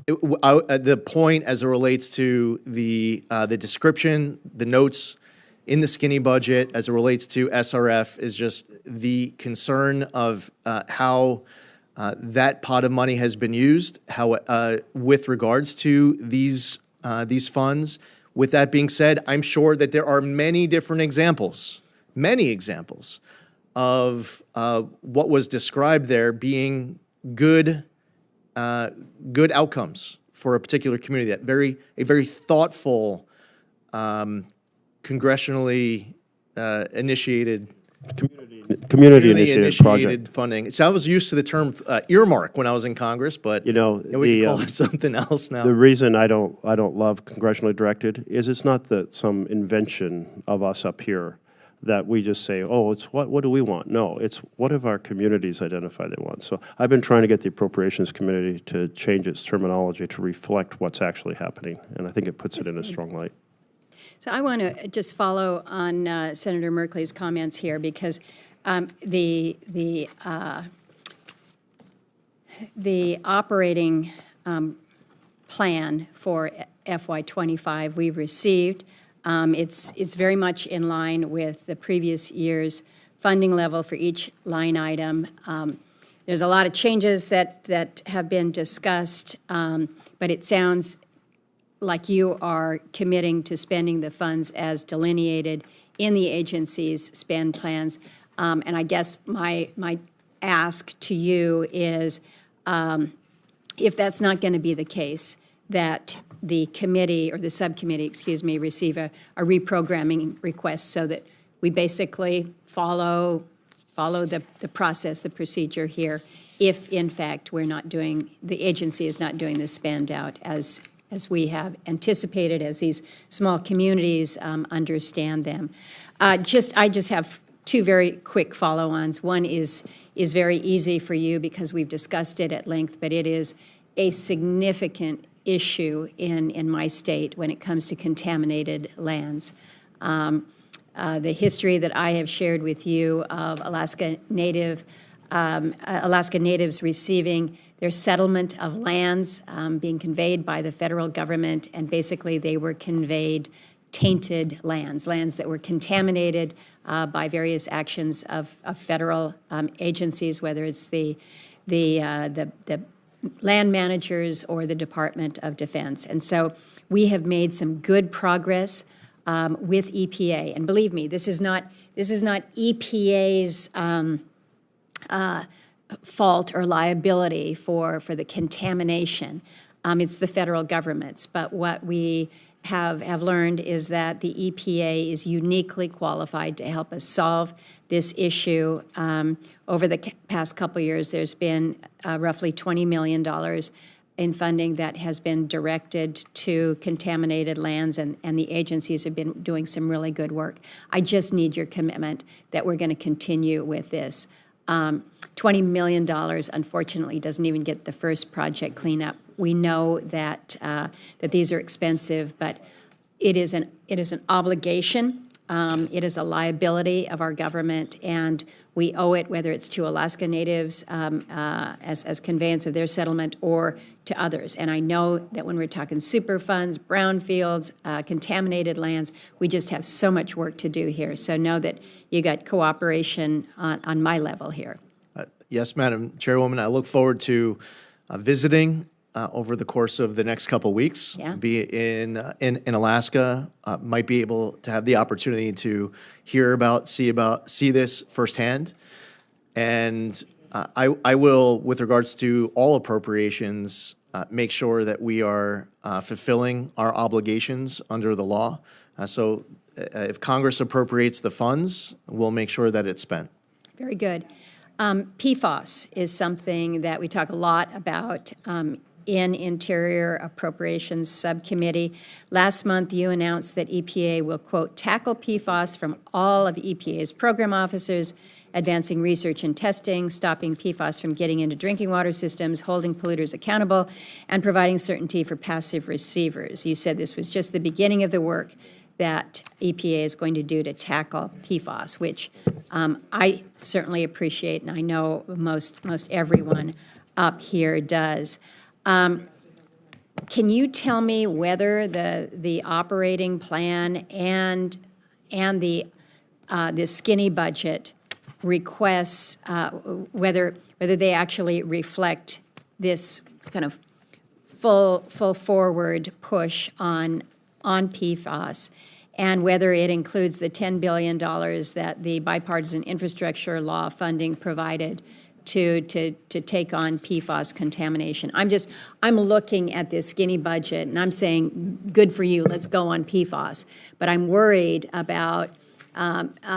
The point as it relates to the description, the notes, in the skinny budget as it relates to SRF is just the concern of how that pot of money has been used, how with regards to these funds. With that being said, I'm sure that there are many different examples of what was described there being good outcomes for a particular community. That a very thoughtful, congressionally initiated. Community initiated project. Funding. So I was used to the term earmark when I was in Congress, but we can call it something else now. The reason I don't love congressionally directed is it's not that some invention of us up here that we just say, oh, it's what do we want? No, it's what have our communities identified they want. So I've been trying to get the Appropriations Committee to change its terminology to reflect what's actually happening, and I think it puts it in a strong light. So I want to just follow on Senator Merkley's comments here, because the operating plan for FY25 we've received. It's very much in line with the previous year's funding level for each line item. There's a lot of changes that have been discussed, but it sounds like you are committing to spending the funds as delineated in the agency's spend plans. And I guess my ask to you is, if that's not going to be the case, that the committee, or the subcommittee, excuse me, receive a reprogramming request so that we basically follow the process, the procedure here, if in fact the agency is not doing the spend out as we have anticipated, as these small communities understand them. I just have two very quick follow-ons. One is very easy for you because we've discussed it at length, but it is a significant issue in my state when it comes to contaminated lands. The history that I have shared with you of Alaska Natives receiving their settlement of lands being conveyed by the federal government, and basically they were conveyed tainted lands that were contaminated by various actions of federal agencies, whether it's the land managers or the Department of Defense. And so we have made some good progress with EPA, and believe me, this is not EPA's fault or liability for the contamination. It's the federal government's. But what we have learned is that the EPA is uniquely qualified to help us solve this issue. Over the past couple years, there's been roughly $20 million in funding that has been directed to contaminated lands, and the agencies have been doing some really good work. I just need your commitment that we're going to continue with this. $20 million, unfortunately, doesn't even get the first project cleanup. We know that these are expensive, but it is an obligation. It is a liability of our government, and we owe it, whether it's to Alaska Natives as conveyance of their settlement or to others. And I know that when we're talking Superfunds, brownfields, contaminated lands, we just have so much work to do here. So know that you got cooperation on my level here. Yes, Madam Chairwoman, I look forward to visiting over the course of the next couple weeks. Yeah. Be in Alaska, might be able to have the opportunity to hear about, see this firsthand. And I will, with regards to all appropriations, make sure that we are fulfilling our obligations under the law. So if Congress appropriates the funds, we'll make sure that it's spent. Very good. PFAS is something that we talk a lot about in Interior Appropriations Subcommittee. Last month, you announced that EPA will, quote, tackle PFAS from all of EPA's program officers, advancing research and testing, stopping PFAS from getting into drinking water systems, holding polluters accountable, and providing certainty for passive receivers. You said this was just the beginning of the work that EPA is going to do to tackle PFAS, which I certainly appreciate, and I know most everyone up here does. Can you tell me whether the operating plan and and the skinny budget requests, whether they actually reflect this kind of full forward push on PFAS, and whether it includes the $10 billion that the bipartisan infrastructure law funding provided to take on PFAS contamination. I'm looking at this skinny budget and I'm saying, good for you, let's go on PFAS. But I'm worried about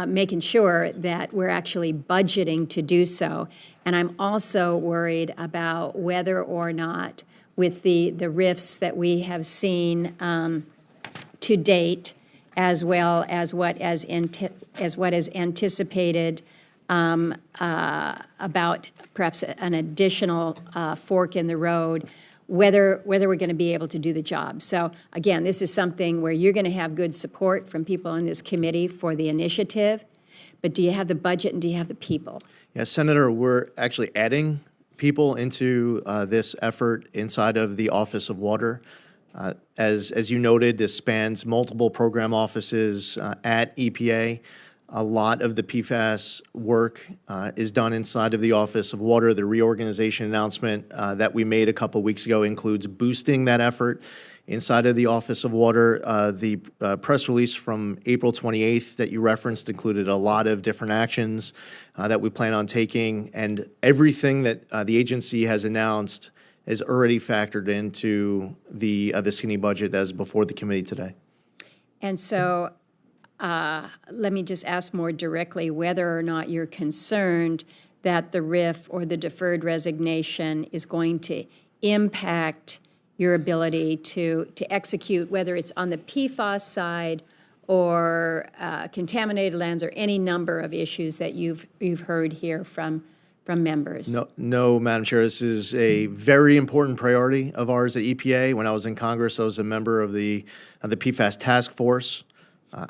making sure that we're actually budgeting to do so. And I'm also worried about whether or not, with the RIFs that we have seen to date, as well as what is anticipated about perhaps an additional fork in the road, whether we're going to be able to do the job. So again, this is something where you're going to have good support from people on this committee for the initiative, but do you have the budget and do you have the people? Yeah, Senator, we're actually adding people into this effort inside of the Office of Water. As you noted, this spans multiple program offices at EPA. A lot of the PFAS work is done inside of the Office of Water. The reorganization announcement that we made a couple weeks ago includes boosting that effort inside of the Office of Water. The press release from April 28th that you referenced included a lot of different actions that we plan on taking, and everything that the agency has announced is already factored into the skinny budget that is before the committee today. And so let me just ask more directly whether or not you're concerned that the RIF or the deferred resignation is going to impact your ability to execute, whether it's on the PFAS side or contaminated lands or any number of issues that you've heard here from members. No, Madam Chair, this is a very important priority of ours at EPA. When I was in Congress, I was a member of the PFAS task force.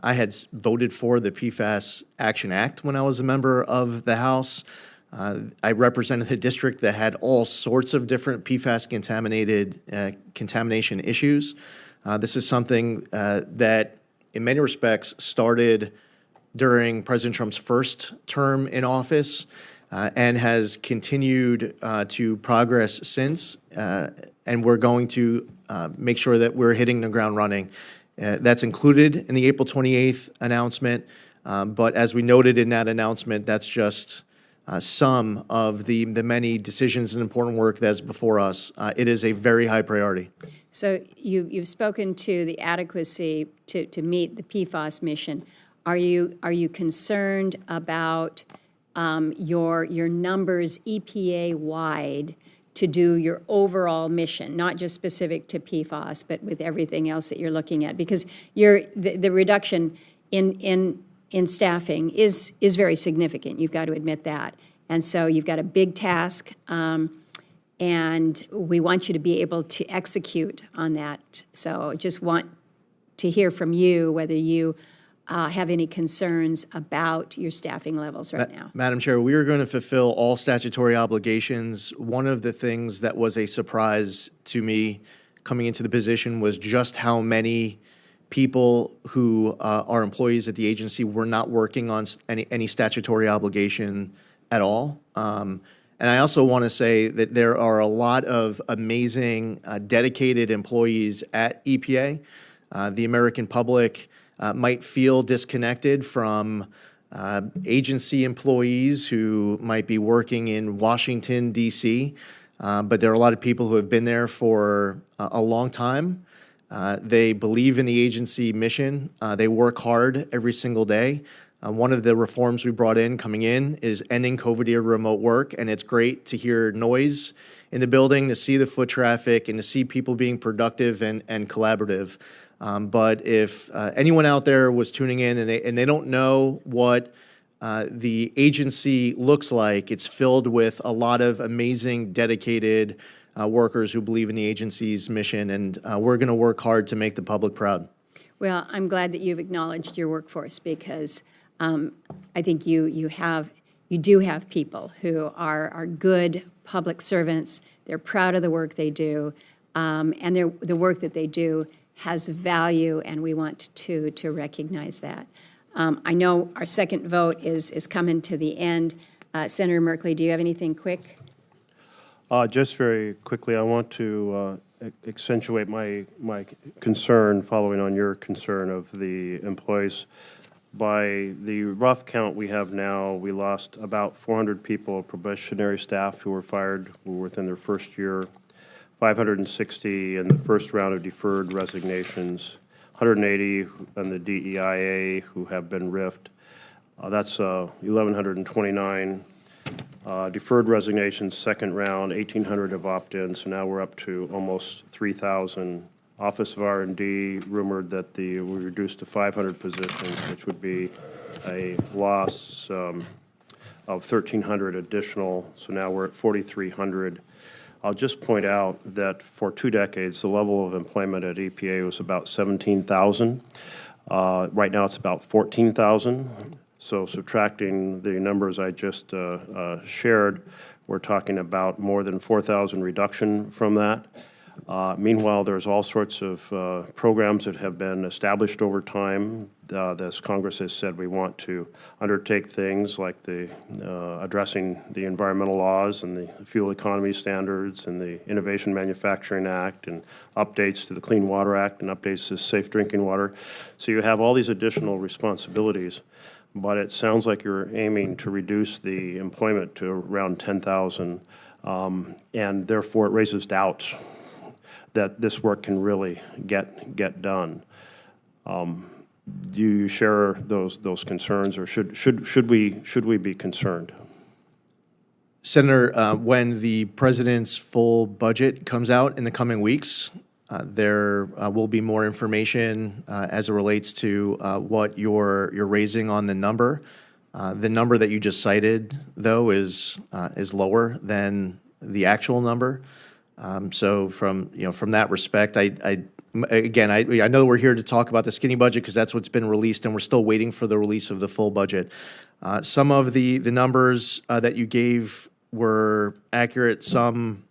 I had voted for the PFAS Action Act when I was a member of the House. I represented the district that had all sorts of different PFAS contamination issues. This is something that, in many respects, started during President Trump's first term in office and has continued to progress since. And we're going to make sure that we're hitting the ground running. That's included in the April 28th announcement. But as we noted in that announcement, that's just some of the many decisions and important work that's before us. It is a very high priority. So you've spoken to the adequacy to meet the PFAS mission. Are you concerned about your numbers EPA-wide to do your overall mission, not just specific to PFAS, but with everything else that you're looking at? Because the reduction in staffing is very significant. You've got to admit that. And so you've got a big task, and we want you to be able to execute on that. So just want to hear from you whether you have any concerns about your staffing levels right now. Madam Chair, we are going to fulfill all statutory obligations. One of the things that was a surprise to me coming into the position was just how many people who are employees at the agency were not working on any statutory obligation at all. And I also want to say that there are a lot of amazing, dedicated employees at EPA. The American public might feel disconnected from agency employees who might be working in Washington, D.C., but there are a lot of people who have been there for a long time. They believe in the agency mission. They work hard every single day. One of the reforms we brought in coming in is ending COVID-era remote work, and it's great to hear noise in the building, to see the foot traffic, and to see people being productive and collaborative. But if anyone out there was tuning in and they don't know what the agency looks like, it's filled with a lot of amazing, dedicated workers who believe in the agency's mission, and we're going to work hard to make the public proud. Well, I'm glad that you've acknowledged your workforce, because I think you do have people who are good public servants. They're proud of the work they do, and the work that they do has value, and we want to recognize that. I know our second vote is coming to the end. Senator Merkley, do you have anything quick? Just very quickly, I want to accentuate my concern, following on your concern of the employees. By the rough count we have now, we lost about 400 people, probationary staff who were fired within their first year, 560 in the first round of deferred resignations, 180 in the DEIA who have been RIFed. That's 1,129. Deferred resignations, second round, 1,800 have opt-in, so now we're up to almost 3,000. Office of R&D rumored that we reduced to 500 positions, which would be a loss of 1,300 additional, so now we're at 4,300. I'll just point out that for 2 decades, the level of employment at EPA was about 17,000. Right now, it's about 14,000. So subtracting the numbers I just shared, we're talking about more than 4,000 reduction from that. Meanwhile, there's all sorts of programs that have been established over time. As Congress has said, we want to undertake things like addressing the environmental laws and the fuel economy standards and the Innovation Manufacturing Act and updates to the Clean Water Act and updates to Safe Drinking Water. So you have all these additional responsibilities, but it sounds like you're aiming to reduce the employment to around 10,000, and therefore it raises doubts that this work can really get done. Do you share those concerns, or should we be concerned? Senator, when the president's full budget comes out in the coming weeks, there will be more information as it relates to what you're raising on the number. The number that you just cited, though, is lower than the actual number. So from that respect, I know we're here to talk about the skinny budget because that's what's been released, and we're still waiting for the release of the full budget. Some of the numbers that you gave were accurate, some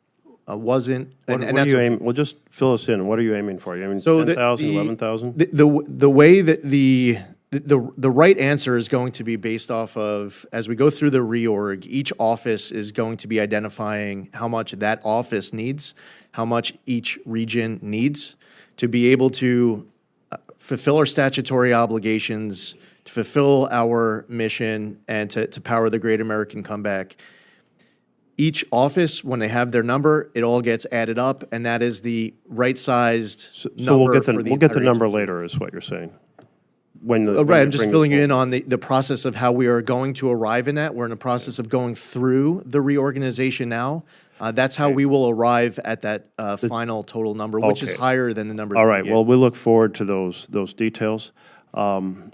wasn't. Well, just fill us in. What are you aiming for? You aiming 10,000, 11,000? The way that the right answer is going to be based off of, as we go through the reorg, each office is going to be identifying how much that office needs, how much each region needs to be able to fulfill our statutory obligations, to fulfill our mission, and to power the great American comeback. Each office, when they have their number, it all gets added up, and that is the right-sized number. So we'll get the number agency. Later, is what you're saying. Right, I'm just filling you in on the process of how we are going to arrive in that. We're in the process of going through the reorganization now. That's how we will arrive at that final total number, which is higher than the number. All right. Well, we look forward to those details. You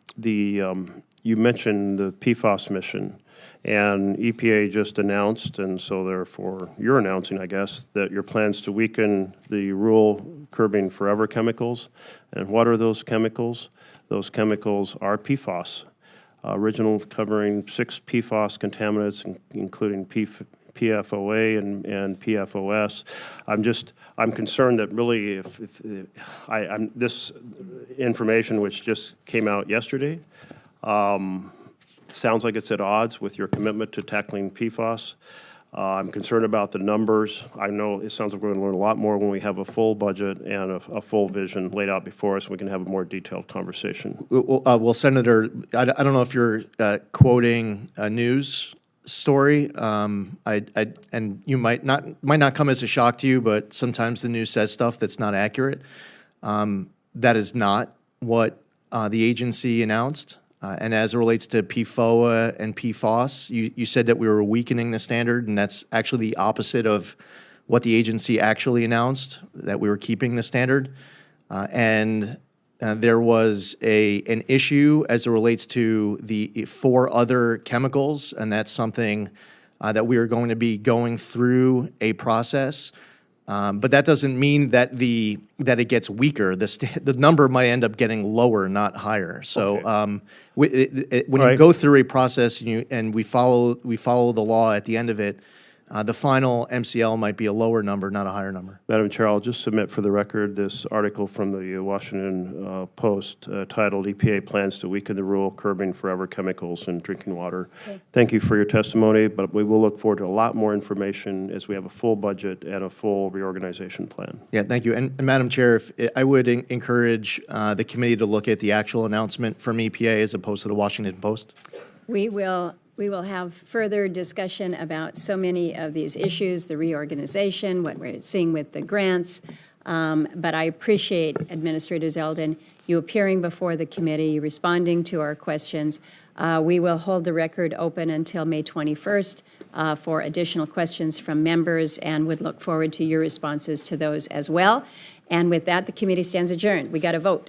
mentioned the PFAS mission, and EPA just announced, and so therefore you're announcing, I guess, that your plans to weaken the rule curbing forever chemicals. And what are those chemicals? Those chemicals are PFAS, original covering 6 PFAS contaminants, including PFOA and PFOS. I'm concerned that really if this information, which just came out yesterday, sounds like it's at odds with your commitment to tackling PFAS. I'm concerned about the numbers. I know it sounds like we're going to learn a lot more when we have a full budget and a full vision laid out before us, and we can have a more detailed conversation. Well, Senator, I don't know if you're quoting a news story. And you might not come as a shock to you, but sometimes the news says stuff that's not accurate. That is not what the agency announced. And as it relates to PFOA and PFOS, you said that we were weakening the standard, and that's actually the opposite of what the agency actually announced, that we were keeping the standard. There was an issue as it relates to the 4 other chemicals, and that's something that we are going to be going through a process. But that doesn't mean that it gets weaker. The number might end up getting lower, not higher. So when you go through a process and we follow the law at the end of it, the final MCL might be a lower number, not a higher number. Madam Chair, I'll just submit for the record this article from the Washington Post titled EPA Plans to Weaken the Rule Curbing Forever Chemicals in Drinking Water. Okay. Thank you for your testimony, but we will look forward to a lot more information as we have a full budget and a full reorganization plan. Yeah, thank you. And Madam Chair, I would encourage the committee to look at the actual announcement from EPA as opposed to the Washington Post. We will have further discussion about so many of these issues, the reorganization, what we're seeing with the grants. But I appreciate, Administrator Zeldin, you appearing before the committee, responding to our questions. We will hold the record open until May 21st for additional questions from members and would look forward to your responses to those as well. And with that, the committee stands adjourned. We got to vote.